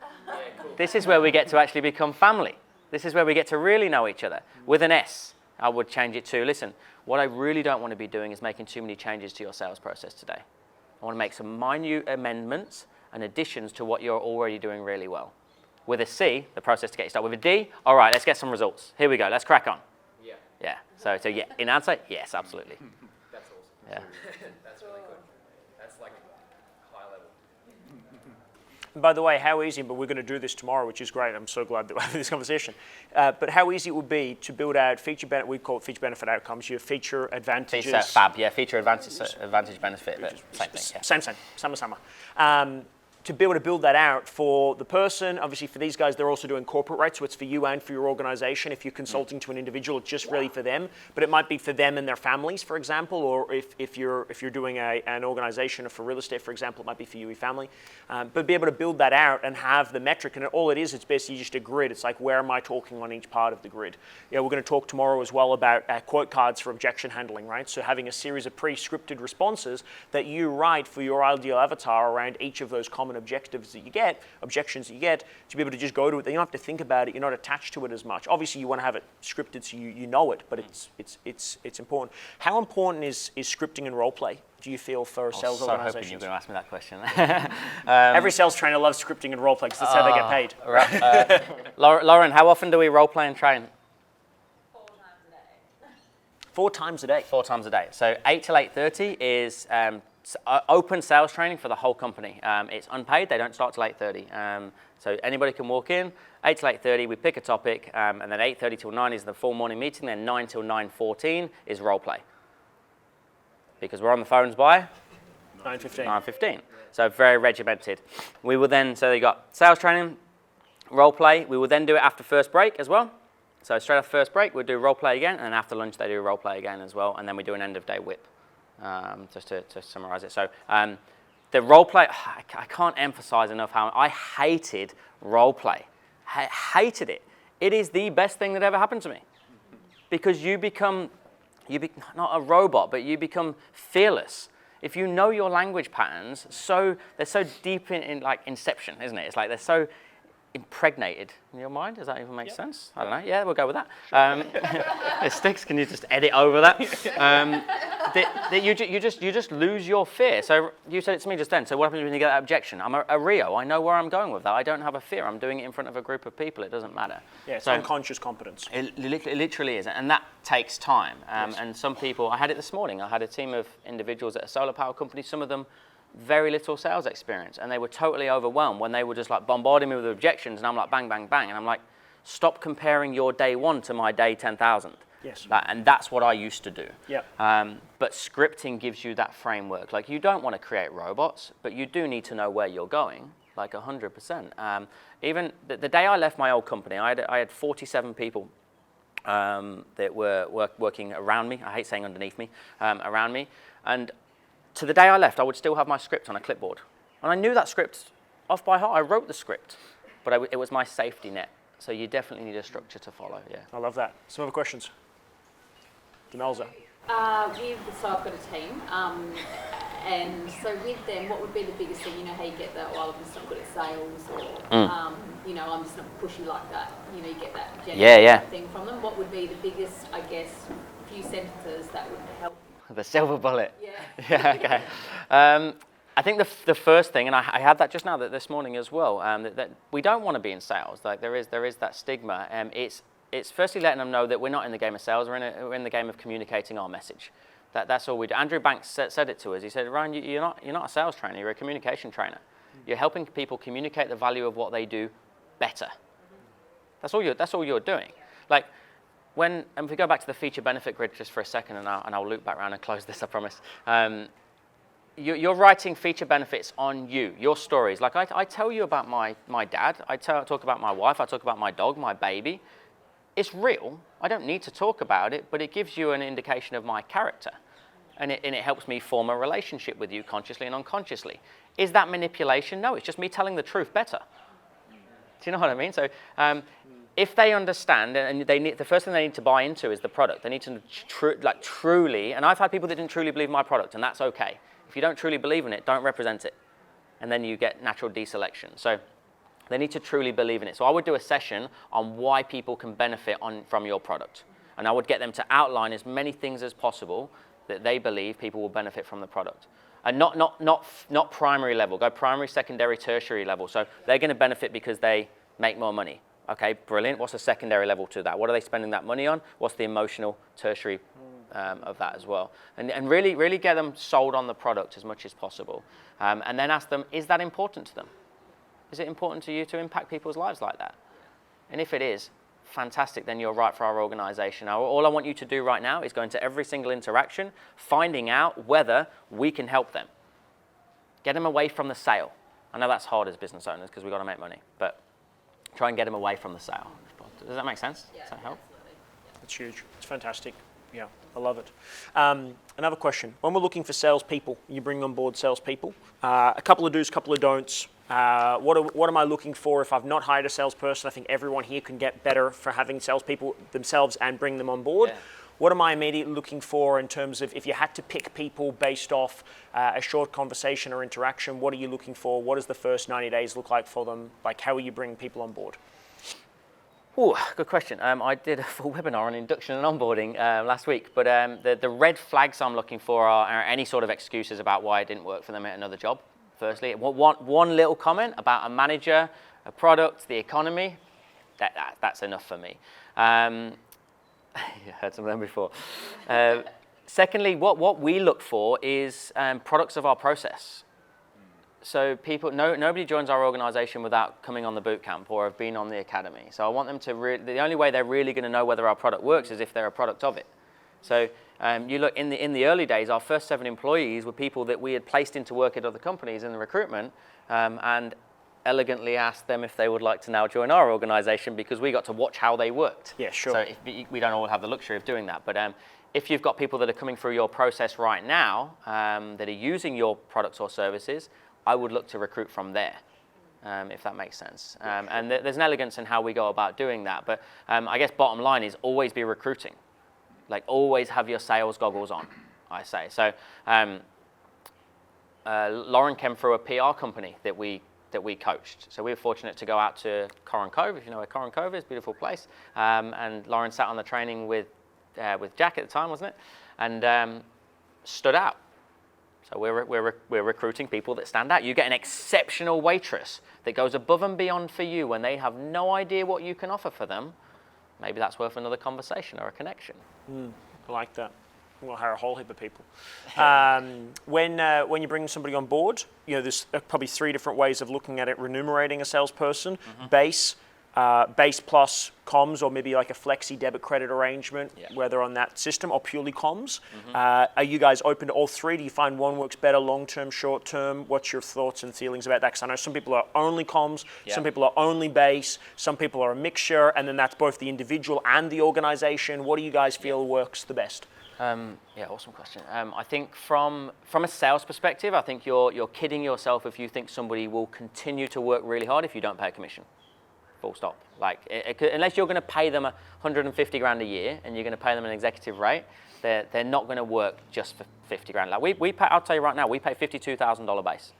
Yeah, cool. This is where we get to actually become family. This is where we get to really know each other. With an S, I would change it to, listen, what I really don't want to be doing is making too many changes to your sales process today. I want to make some minute amendments and additions to what you're already doing really well. With a C, the process to get you started. With a D, all right, let's get some results. Here we go, let's crack on. Yeah, Yeah, so yeah, in answer, yes, absolutely. that's awesome. Yeah. That's really good. That's like high level. And by the way, how easy, but we're going to do this tomorrow, which is great. I'm so glad that we're having this conversation. But how easy it would be to build out feature benefit, we call it feature benefit outcomes, your feature advantages. Feature advantage benefit, but same thing, yeah. Same. To be able to build that out for the person, obviously for these guys, they're also doing corporate, right? So it's for you and for your organization. If you're consulting to an individual, it's just really for them, but it might be for them and their families, for example, or if you're doing an organization, or for real estate, for example, it might be for you and your family. But be able to build that out and have the metric, and all it is, it's basically just a grid. It's like, where am I talking on each part of the grid? Yeah, we're going to talk tomorrow as well about quote cards for objection handling, right? So having a series of pre-scripted responses that you write for your ideal avatar around each of those common objectives that you get, objections that you get, to be able to just go to it. You don't have to think about it. You're not attached to it as much. Obviously, you want to have it scripted so you know it, but it's important. How important is scripting and role play, do you feel, for sales organizations? I was so hoping you were going to ask me that question. Every sales trainer loves scripting and role play because that's how they get paid. Right. Lauren, how often do we role play and train? 4 times a day. 4 times a day. So 8 till 8:30 is open sales training for the whole company. It's unpaid. They don't start till 8:30. So anybody can walk in. 8 till 8:30, we pick a topic, and then 8:30 till 9 is the full morning meeting. Then 9 till 9:14 is role play. Because we're on the phones by 9:15. 9:15. So very regimented. We will then, so you got sales training, role play. We will then do it after first break as well. So straight after first break, we'll do role play again, and after lunch they do role play again as well, and then we do an end of day whip, just to summarize it. So the role play, I can't emphasize enough how I hated role play. I hated it. It is the best thing that ever happened to me, because you become not a robot, but you become fearless. If you know your language patterns, they're so deep in like Inception, isn't it? It's like they're so impregnated in your mind. Does that even make sense? I don't know. Yeah, we'll go with that. It sticks. Can you just edit over that? You just lose your fear. So you said it to me just then. So what happens when you get that objection? I'm a Rio. I know where I'm going with that. I don't have a fear. I'm doing it in front of a group of people. It doesn't matter. Yeah, it's unconscious competence. It literally is, and that takes time. And some people, I had it this morning. I had a team of individuals at a solar power company. Some of them very little sales experience, and they were totally overwhelmed when they were just like bombarding me with objections, and I'm like bang, bang, bang, and I'm like, stop comparing your day 1 to my day 10,000. Yes. And that's what I used to do. Yeah. But scripting gives you that framework. Like, you don't want to create robots, but you do need to know where you're going, like 100%. Even the day I left my old company, I had 47 people that were working around me. I hate saying underneath me, around me. And to the day I left, I would still have my script on a clipboard. And I knew that script off by heart. I wrote the script, but it was my safety net. So you definitely need a structure to follow, yeah. I love that. Some other questions? Demelza. So I've got a team, And so with them, what would be the biggest thing? You know how you get that, well, I'm just not good at sales, or you know, I'm just not pushy like that. You know, you get that general thing from them. What would be the biggest, I guess, few sentences that would help? The silver bullet. Yeah. Yeah. Okay. I think the first thing, and I had that just now this morning as well, that we don't want to be in sales. Like there is that stigma. It's firstly letting them know that we're not in the game of sales. We're in the game of communicating our message. That's all we do. Andrew Banks said it to us. He said, Ryan, you're not a sales trainer. You're a communication trainer. You're helping people communicate the value of what they do better. That's all you're doing. Like and if we go back to the feature benefit grid just for a second, and I'll loop back around and close this, I promise. You're writing feature benefits on your stories. Like I tell you about my dad. I talk about my wife. I talk about my dog, my baby. It's real. I don't need to talk about it, but it gives you an indication of my character. And it helps me form a relationship with you consciously and unconsciously. Is that manipulation? No, it's just me telling the truth better. Do you know what I mean? So if they understand, and the first thing they need to buy into is the product. They need to truly, and I've had people that didn't truly believe my product, and that's okay. If you don't truly believe in it, don't represent it. And then you get natural deselection. So they need to truly believe in it. So I would do a session on why people can benefit from your product. And I would get them to outline as many things as possible that they believe people will benefit from the product. And not primary level. Go primary, secondary, tertiary level. So they're going to benefit because they make more money. Okay, brilliant. What's the secondary level to that? What are they spending that money on? What's the emotional tertiary of that as well? And really get them sold on the product as much as possible. And then ask them, is that important to them? Is it important to you to impact people's lives like that? And if it is, fantastic, then you're right for our organization. Now, all I want you to do right now is go into every single interaction, finding out whether we can help them. Get them away from the sale. I know that's hard as business owners because we've got to make money, but try and get them away from the sale. Does that make sense? Yeah, does that help? That's huge. It's fantastic. Yeah, I love it. Another question. When we're looking for salespeople, you bring on board salespeople. A couple of do's, couple of don'ts. What am I looking for if I've not hired a salesperson? I think everyone here can get better for having salespeople themselves and bring them on board. Yeah. What am I immediately looking for in terms of if you had to pick people based off a short conversation or interaction, what are you looking for? What does the first 90 days look like for them? Like, how are you bringing people on board? Oh, good question. I did a full webinar on induction and onboarding last week, but the red flags I'm looking for are any sort of excuses about why it didn't work for them at another job. Firstly, one little comment about a manager, a product, the economy, that's enough for me. You heard some of them before. Secondly, what we look for is products of our process. So nobody joins our organization without coming on the boot camp or have been on the academy. So I want them to the only way they're really going to know whether our product works is if they're a product of it. So you look in the early days, our first 7 employees were people that we had placed into work at other companies in the recruitment, and elegantly asked them if they would like to now join our organization because we got to watch how they worked. Yeah, sure. So we don't all have the luxury of doing that, but if you've got people that are coming through your process right now that are using your products or services, I would look to recruit from there, if that makes sense. And there's an elegance in how we go about doing that, but I guess bottom line is always be recruiting. Like always have your sales goggles on, I say. So Lauren came through a PR company that we coached. So we were fortunate to go out to Coron Cove, if you know where Coron Cove is, beautiful place. And Lauren sat on the training with Jack at the time, wasn't it? And stood out. So we're recruiting people that stand out. You get an exceptional waitress that goes above and beyond for you when they have no idea what you can offer for them. Maybe that's worth another conversation or a connection. I like that. We'll hire a whole heap of people. When you bring somebody on board, there's probably 3 different ways of looking at it. Remunerating a salesperson, base plus comms, or maybe like a flexi debit credit arrangement, whether on that system or purely comms. Are you guys open to all 3? Do you find one works better long-term, short-term? What's your thoughts and feelings about that? Because I know some people are only comms, some people are only base, some people are a mixture, and then that's both the individual and the organization. What do you guys feel works the best? Awesome question. I think from a sales perspective, I think you're kidding yourself if you think somebody will continue to work really hard if you don't pay a commission. full stop. Like, unless you're going to pay them 150 grand a year and you're going to pay them an executive rate, they're not going to work just for 50 grand. Like we pay, I'll tell you right now, we pay $52,000 base,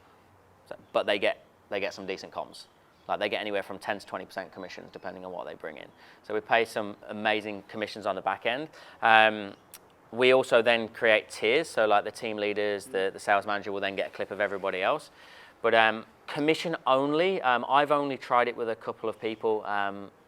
but they get some decent comms. Like they get anywhere from 10 to 20% commissions depending on what they bring in. So we pay some amazing commissions on the back end. We also then create tiers. So like the team leaders, the sales manager will then get a clip of everybody else. But commission only, I've only tried it with a couple of people.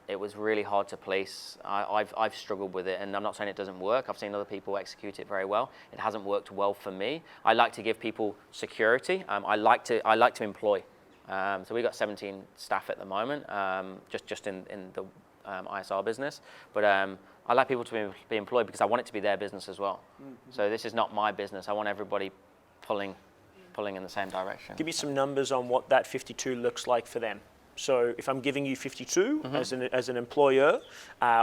It was really hard to police. I've struggled with it, and I'm not saying it doesn't work. I've seen other people execute it very well. It hasn't worked well for me. I like to give people security. I like to employ. So we've got 17 staff at the moment, just in the ISR business. But I like people to be employed because I want it to be their business as well. Mm-hmm. So this is not my business. I want everybody pulling in the same direction. Give me some numbers on what that 52 looks like for them. So if I'm giving you 52 as an employer,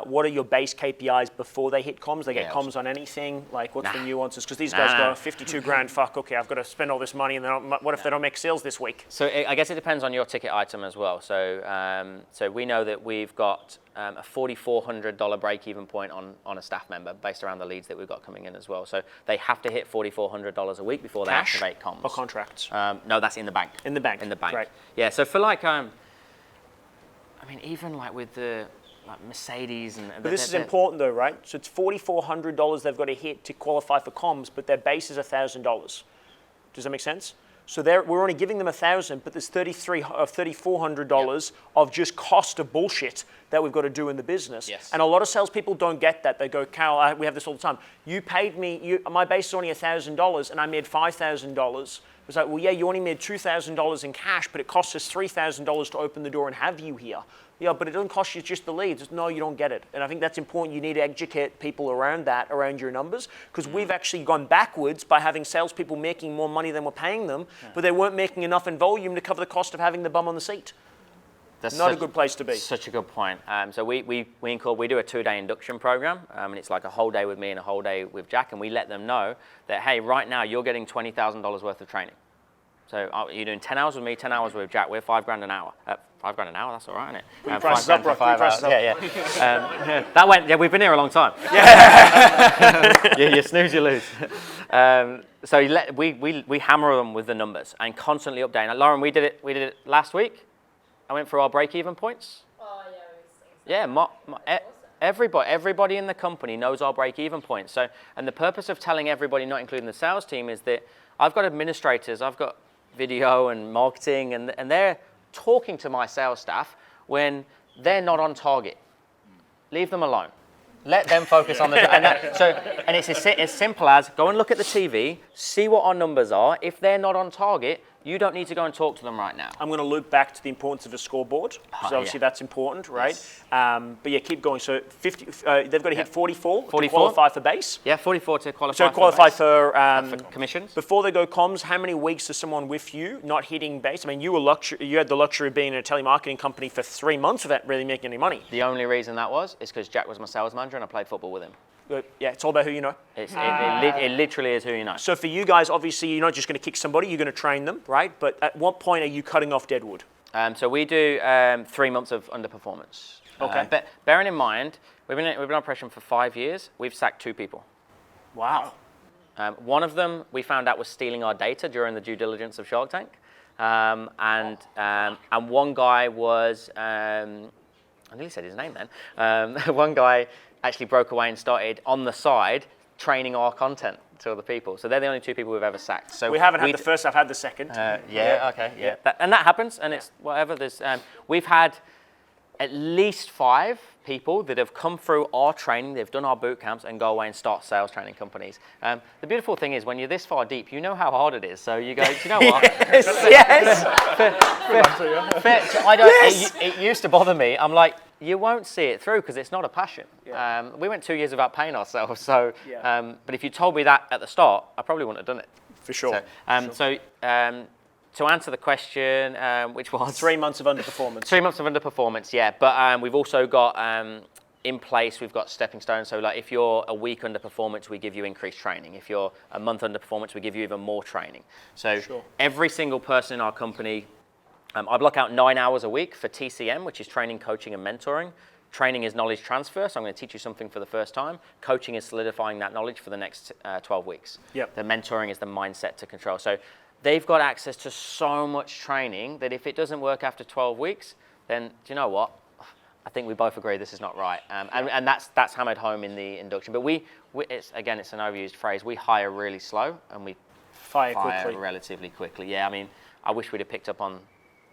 what are your base KPIs before they hit comms? They get comms on anything? Like what's the nuances? Because these guys go 52 grand, fuck, okay, I've got to spend all this money and what if they don't make sales this week? So I guess it depends on your ticket item as well. So so we know that we've got a $4,400 break-even point on a staff member based around the leads that we've got coming in as well. So they have to hit $4,400 a week before they activate comms. Or contracts? No, that's in the bank. In the bank. In the bank. Right. Yeah, so for like... I mean, even like with the Mercedes and... But this is important though, right? So it's $4,400 they've got to hit to qualify for comms, but their base is $1,000. Does that make sense? So we're only giving them $1,000, but there's $3,400 of just cost of bullshit that we've got to do in the business. Yes. And a lot of salespeople don't get that. They go, Carol, we have this all the time. You paid me, my base is only $1,000 and I made $5,000. It's like, well, yeah, you only made $2,000 in cash, but it costs us $3,000 to open the door and have you here. Yeah, but it doesn't cost you just the leads. No, you don't get it. And I think that's important. You need to educate people around that, around your numbers, because we've actually gone backwards by having salespeople making more money than we're paying them, but they weren't making enough in volume to cover the cost of having the bum on the seat. That's not a good place to be. Such a good point. So we do a 2-day induction program, and it's like a whole day with me and a whole day with Jack, and we let them know that, hey, right now you're getting $20,000 worth of training. So you're doing 10 hours with me, 10 hours with Jack. We're $5 grand an hour. $5 grand an hour, that's all right, isn't it? Prices up, for 5 hours. Yeah. That went. Yeah, we've been here a long time. Yeah. You snooze, you lose. So we hammer them with the numbers and constantly update. Now, Lauren, we did it last week. I went through our break-even points. Oh yeah. Everybody in the company knows our break-even points. So, and the purpose of telling everybody, not including the sales team, is that I've got administrators, I've got video and marketing, and they're talking to my sales staff when they're not on target. Leave them alone. Let them focus on the... And it's as simple as go and look at the TV, see what our numbers are. If they're not on target, you don't need to go and talk to them right now. I'm going to loop back to the importance of a scoreboard, because obviously that's important, right? Yes. But yeah, keep going. So 50, they've got to hit 44 to qualify for base? Yeah, 44 to qualify for qualify for commissions. Before they go comms, how many weeks is someone with you not hitting base? I mean, you had the luxury of being in a telemarketing company for 3 months without really making any money. The only reason that is because Jack was my sales manager and I played football with him. Yeah, it's all about who you know. It literally is who you know. So for you guys, obviously, you're not just going to kick somebody, you're going to train them, right? But at what point are you cutting off deadwood? So we do 3 months of underperformance. Okay. But bearing in mind, we've been on operation for 5 years. We've sacked 2 people. Wow. One of them we found out was stealing our data during the due diligence of Shark Tank. And one guy was, I nearly said his name then. One guy actually broke away and started on the side training our content to other people. So they're the only 2 people we've ever sacked. So we haven't had the first, I've had the second. Okay. And that happens, and it's whatever. We've had at least 5 people that have come through our training, they've done our boot camps and go away and start sales training companies. The beautiful thing is when you're this far deep, you know how hard it is. So you go, you know what? Yes. It used to bother me. I'm like, you won't see it through because it's not a passion. Yeah. We went 2 years without paying ourselves. So, but if you told me that at the start, I probably wouldn't have done it. For sure. To answer the question, which was 3 months of underperformance. 3 months of underperformance, yeah. But we've also got in place, we've got stepping stones. So like if you're a week underperformance, we give you increased training. If you're a month underperformance, we give you even more training. So every single person in our company I block out 9 hours a week for TCM, which is training, coaching, and mentoring. Training is knowledge transfer, so I'm going to teach you something for the first time. Coaching is solidifying that knowledge for the next 12 weeks. Yep. The mentoring is the mindset to control. So they've got access to so much training that if it doesn't work after 12 weeks, then do you know what? I think we both agree this is not right. And that's hammered home in the induction. But it's an overused phrase. We hire really slow and we Fire quickly. Relatively quickly. Yeah, I mean, I wish we'd have picked up on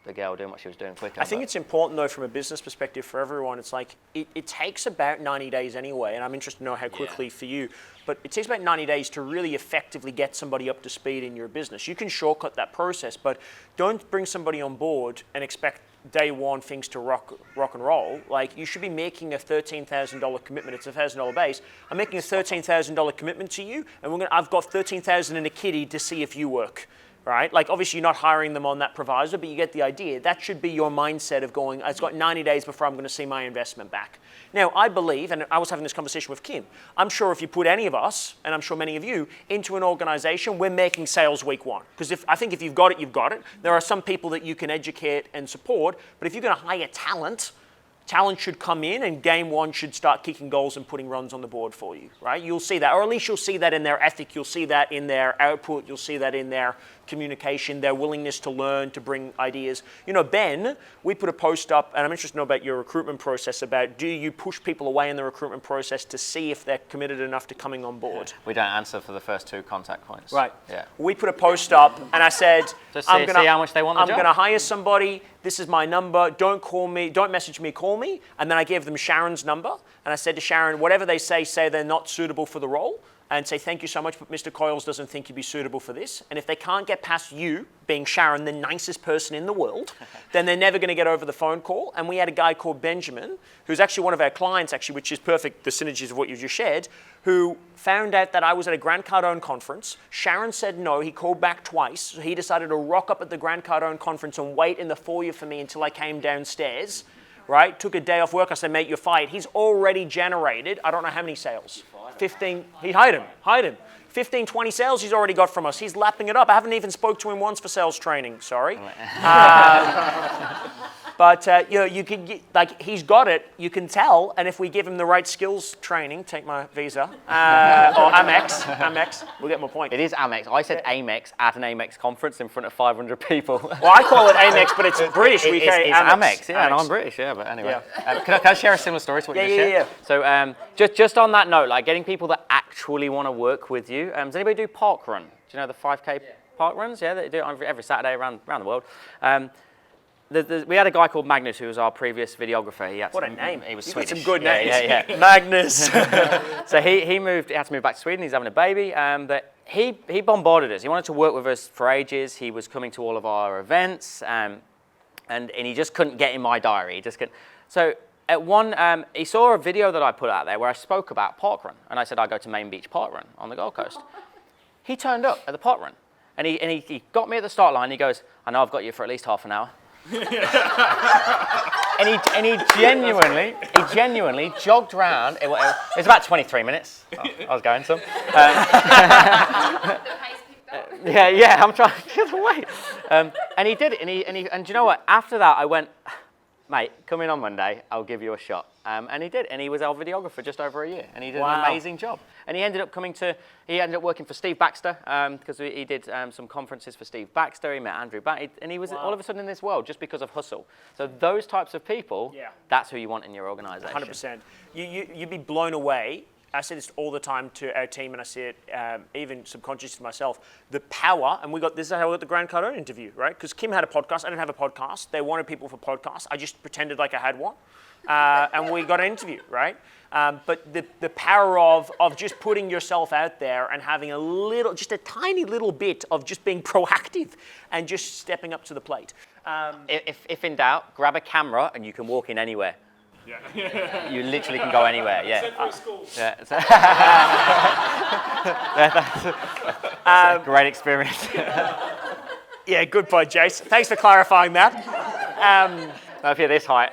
the girl doing what she was doing quicker. I think it's important, though, from a business perspective for everyone. It's like it takes about 90 days anyway, and I'm interested to know how quickly for you, but it takes about 90 days to really effectively get somebody up to speed in your business. You can shortcut that process, but don't bring somebody on board and expect day one things to rock and roll. Like, you should be making a $13,000 commitment. It's a $1,000 base. I'm making a $13,000 commitment to you, and I've got $13,000 in a kitty to see if you work. Right? Like, obviously you're not hiring them on that proviso, but you get the idea. That should be your mindset of going, it's got 90 days before I'm going to see my investment back. Now, I believe, and I was having this conversation with Kim, I'm sure if you put any of us, and I'm sure many of you, into an organization, we're making sales week one. Because I think if you've got it, you've got it. There are some people that you can educate and support, but if you're going to hire talent should come in and game one should start kicking goals and putting runs on the board for you, right? You'll see that, or at least you'll see that in their ethic, you'll see that in their output, you'll see that in their communication, their willingness to learn, to bring ideas. You know, Ben, we put a post up, and I'm interested to know about your recruitment process, about do you push people away in the recruitment process to see if they're committed enough to coming on board? We don't answer for the first 2 contact points. Right. Yeah. We put a post up, and I said, see how much they want the I'm job. going to hire somebody. This is my number. Don't call me. Don't message me. Call me. And then I gave them Sharon's number, and I said to Sharon, whatever they say they're not suitable for the role, and say, thank you so much, but Mr. Coyles doesn't think you'd be suitable for this. And if they can't get past you, being Sharon, the nicest person in the world, then they're never going to get over the phone call. And we had a guy called Benjamin, who's actually one of our clients, actually, which is perfect, the synergies of what you just shared, who found out that I was at a Grant Cardone conference. Sharon said no. He called back twice. So he decided to rock up at the Grant Cardone conference and wait in the foyer for me until I came downstairs. Right? Took a day off work. I said, mate, you're fired. He's already generated, I don't know how many sales. 15, he hired him. 15, 20 sales he's already got from us. He's lapping it up. I haven't even spoke to him once for sales training, sorry. But you can get, like, he's got it, you can tell, and if we give him the right skills training, take my visa, or Amex, we'll get more point. It is Amex. I said Amex at an Amex conference in front of 500 people. Well, I call it Amex, but it's British. It's Amex, yeah, and I'm British, yeah, but anyway. Yeah. Can I share a similar story to what you just shared? Yeah. So just on that note, like getting people that actually want to work with you. Does anybody do park run? Do you know the 5K park runs? Yeah, they do it every Saturday around the world. We had a guy called Magnus who was our previous videographer. What a name. He was You've Swedish. got some good names. Yeah. Magnus. So he had to move back to Sweden. He's having a baby. But he bombarded us. He wanted to work with us for ages. He was coming to all of our events. And he just couldn't get in my diary. He just couldn't. So at one, he saw a video that I put out there where I spoke about parkrun. And I said, I go to Main Beach Parkrun on the Gold Coast. He turned up at the parkrun. And he got me at the start line. He goes, I know I've got you for at least half an hour. and he genuinely jogged round. It was about 23 minutes. I was going some. Yeah, I'm trying to get away. And he did it. And do you know what? After that, I went, mate, come in on Monday. I'll give you a shot. And he did. And he was our videographer just over a year. And he did an amazing job. And he ended up working for Steve Baxter because he did some conferences for Steve Baxter. He met Andrew Baxter. And he was all of a sudden in this world just because of hustle. So those types of people, that's who you want in your organization. 100%. You'd be blown away. I say this all the time to our team, and I say it even subconsciously to myself, the power, and this is how we got the Grant Cardone interview, right? Because Kim had a podcast, I didn't have a podcast. They wanted people for podcasts. I just pretended like I had one. And we got an interview, right? But the power of just putting yourself out there and having just a tiny little bit of just being proactive and just stepping up to the plate. If in doubt, grab a camera and you can walk in anywhere. Yeah. You literally can go anywhere. Yeah. Except for school. Yeah. That's a great experience. Yeah, good point, Jace. Thanks for clarifying that. If you're this height.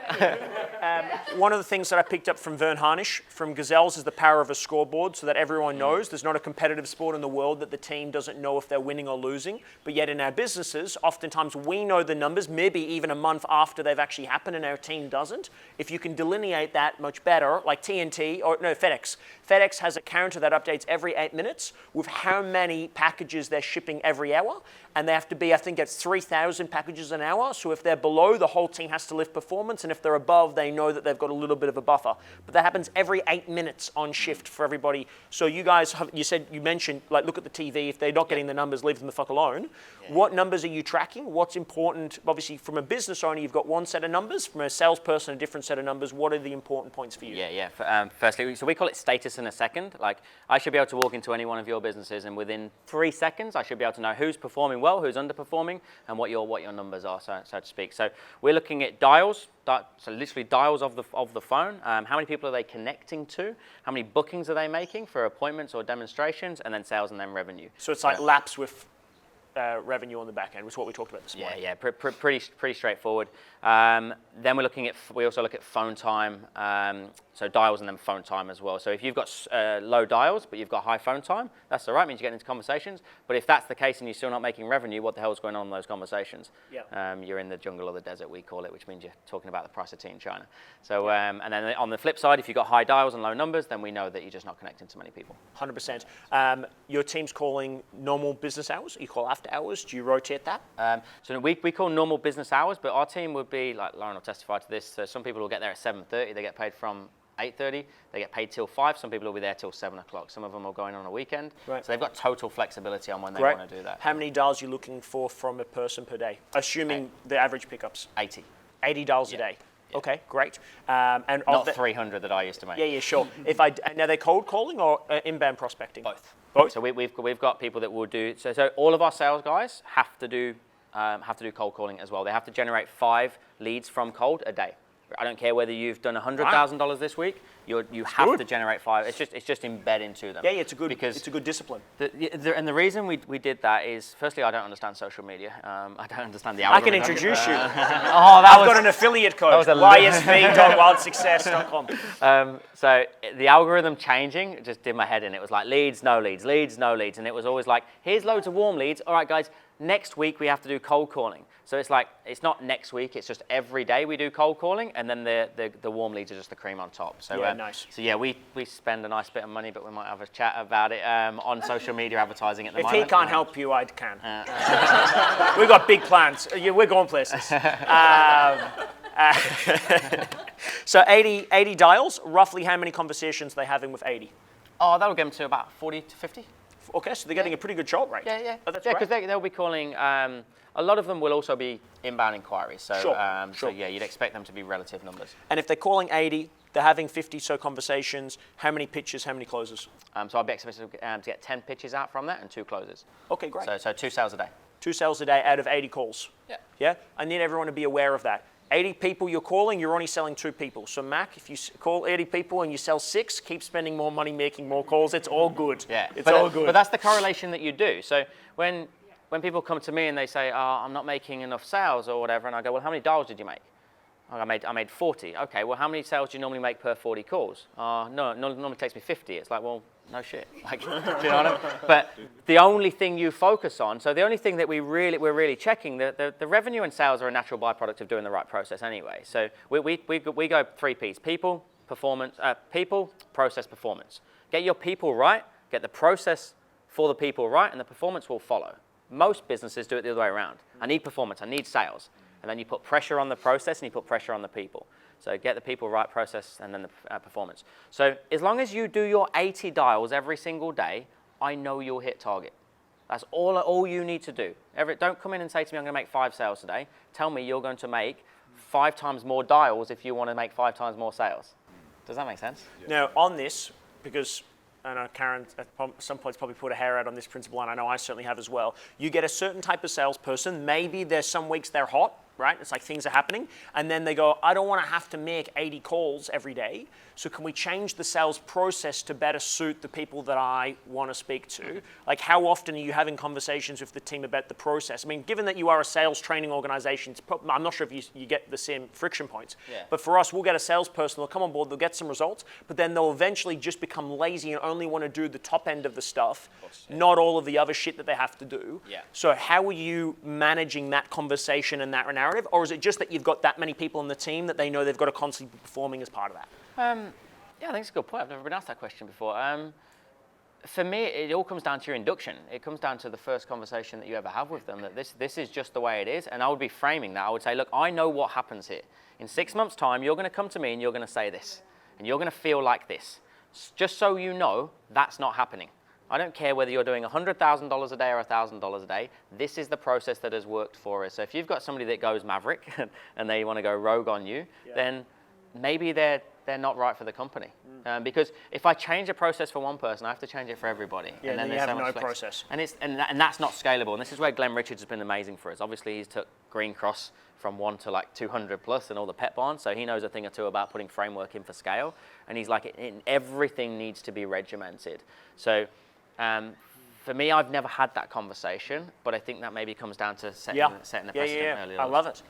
one of the things that I picked up from Vern Harnish from Gazelles is the power of a scoreboard, so that everyone knows there's not a competitive sport in the world that the team doesn't know if they're winning or losing. But yet in our businesses, oftentimes we know the numbers, maybe even a month after they've actually happened, and our team doesn't. If you can delineate that much better, like FedEx. FedEx has a counter that updates every 8 minutes with how many packages they're shipping every hour. And they have to be, I think it's 3,000 packages an hour. So if they're below, the whole team has to lift performance. And if they're above, they know that they've got a little bit of a buffer. But that happens every 8 minutes on shift for everybody. So you guys, you mentioned, like, look at the TV. If they're not getting the numbers, leave them the fuck alone. Yeah. What numbers are you tracking? What's important? Obviously, from a business owner, you've got one set of numbers. From a salesperson, a different set of numbers. What are the important points for you? Yeah. Firstly, so we call it status in a second. Like, I should be able to walk into any one of your businesses, and within 3 seconds, I should be able to know who's performing well, who's underperforming, and what your numbers are, so to speak. So we're looking at dials, so literally dials of the phone. How many people are they connecting to? How many bookings are they making for appointments or demonstrations? And then sales and then revenue. So it's like laps with revenue on the back end, which is what we talked about this morning. Yeah, pretty straightforward. Then we also look at phone time, so dials and then phone time as well. So if you've got low dials but you've got high phone time, that's all right, means you're getting into conversations. But if that's the case and you're still not making revenue, what the hell's going on in those conversations? Yeah. You're in the jungle or the desert, we call it, which means you're talking about the price of tea in China. So and then on the flip side, if you've got high dials and low numbers, then we know that you're just not connecting to many people. 100%. Your team's calling normal business hours? You call after hours? Do you rotate that? So we call normal business hours, but our team would be, like Lauren will testify to this, so some people will get there at 7:30, they get paid from 8:30, they get paid till 5, some people will be there till 7 o'clock. Some of them are going on a weekend. Right. So they've got total flexibility on when they want to do that. How many dials are you looking for from a person per day? Assuming the average pickups. 80. 80 dials a day. Yeah. Okay, great. And not 300 that I used to make. Yeah, sure. Now they're cold calling or inbound prospecting? Both. Both? So we've got people that will do, so all of our sales guys have to do cold calling as well. They have to generate 5 leads from cold a day. I don't care whether you've done $100,000 this week. You have to generate 5. It's just embed into them. Yeah, it's a good discipline. And the reason we did that is, firstly, I don't understand social media. I don't understand the algorithm. I can introduce you. I've got an affiliate code. ysv.wildsuccess.com. So the algorithm changing just did my head in. It was like leads, no leads, leads, no leads, and it was always like, here's loads of warm leads. All right, guys. Next week we have to do cold calling. So it's like, it's not next week, it's just every day we do cold calling, and then the warm leads are just the cream on top. So nice. So yeah, we spend a nice bit of money, but we might have a chat about it on social media advertising at the moment. If he can't help you, I can. We've got big plans. We're going places. So 80 dials, roughly how many conversations are they having with 80? Oh, that'll get them to about 40 to 50. Okay, so they're getting a pretty good job rate. Yeah. Oh, that's because they'll be calling. A lot of them will also be inbound inquiries. So, sure. So yeah, you'd expect them to be relative numbers. And if they're calling 80, they're having 50 so conversations. How many pitches? How many closes? So I'd be expected to get 10 pitches out from that and 2 closes. Okay, great. So 2 sales a day. 2 sales a day out of 80 calls. Yeah. Yeah. I need everyone to be aware of that. 80 people you're calling, you're only selling 2 people. So Mac, if you call 80 people and you sell 6, keep spending more money making more calls. It's all good. Yeah, it's all good. But that's the correlation that you do. So when people come to me and they say, oh, I'm not making enough sales or whatever, and I go, well, how many dials did you make? Oh, I made 40. Okay, well, how many sales do you normally make per 40 calls? No, it normally takes me 50. It's like, well, no shit. Like, do you know what I mean? But the only thing you focus on, so the only thing that we're really checking, the revenue and sales are a natural byproduct of doing the right process anyway. So we go 3 Ps: people, performance, people, process, performance. Get your people right, get the process for the people right, and the performance will follow. Most businesses do it the other way around. I need performance, I need sales. And then you put pressure on the process and you put pressure on the people. So get the people right, process, and then the performance. So as long as you do your 80 dials every single day, I know you'll hit target. That's all you need to do. Don't come in and say to me, I'm going to make 5 sales today. Tell me you're going to make 5 times more dials if you want to make 5 times more sales. Does that make sense? Now, on this, because I know Karen at some points probably put a hair out on this principle, and I know I certainly have as well. You get a certain type of salesperson. Maybe there's some weeks they're hot, right? It's like things are happening. And then they go, I don't want to have to make 80 calls every day. So can we change the sales process to better suit the people that I want to speak to? Like, how often are you having conversations with the team about the process? I mean, given that you are a sales training organization, I'm not sure if you get the same friction points. Yeah. But for us, we'll get a salesperson, they'll come on board, they'll get some results, but then they'll eventually just become lazy and only want to do the top end of the stuff, not all of the other shit that they have to do. Yeah. So how are you managing that conversation and that narrative? Or is it just that you've got that many people in the team that they know they've got to constantly be performing as part of that? Yeah, I think it's a good point. I've never been asked that question before. For me, it all comes down to your induction. It comes down to the first conversation that you ever have with them, that this is just the way it is. And I would be framing that. I would say, look, I know what happens here. In 6 months' time, you're going to come to me and you're going to say this. And you're going to feel like this. Just so you know, that's not happening. I don't care whether you're doing $100,000 a day or $1,000 a day. This is the process that has worked for us. So if you've got somebody that goes maverick and they want to go rogue on you, then maybe they're not right for the company. Because if I change a process for one person, I have to change it for everybody. Yeah, and then you have no process. And that's not scalable. And this is where Glenn Richards has been amazing for us. Obviously, he's took Green Cross from 1 to like 200 plus and all the pet bonds. So he knows a thing or two about putting framework in for scale. And he's like, everything needs to be regimented. So for me, I've never had that conversation, but I think that maybe comes down to setting the precedent early on. I love it.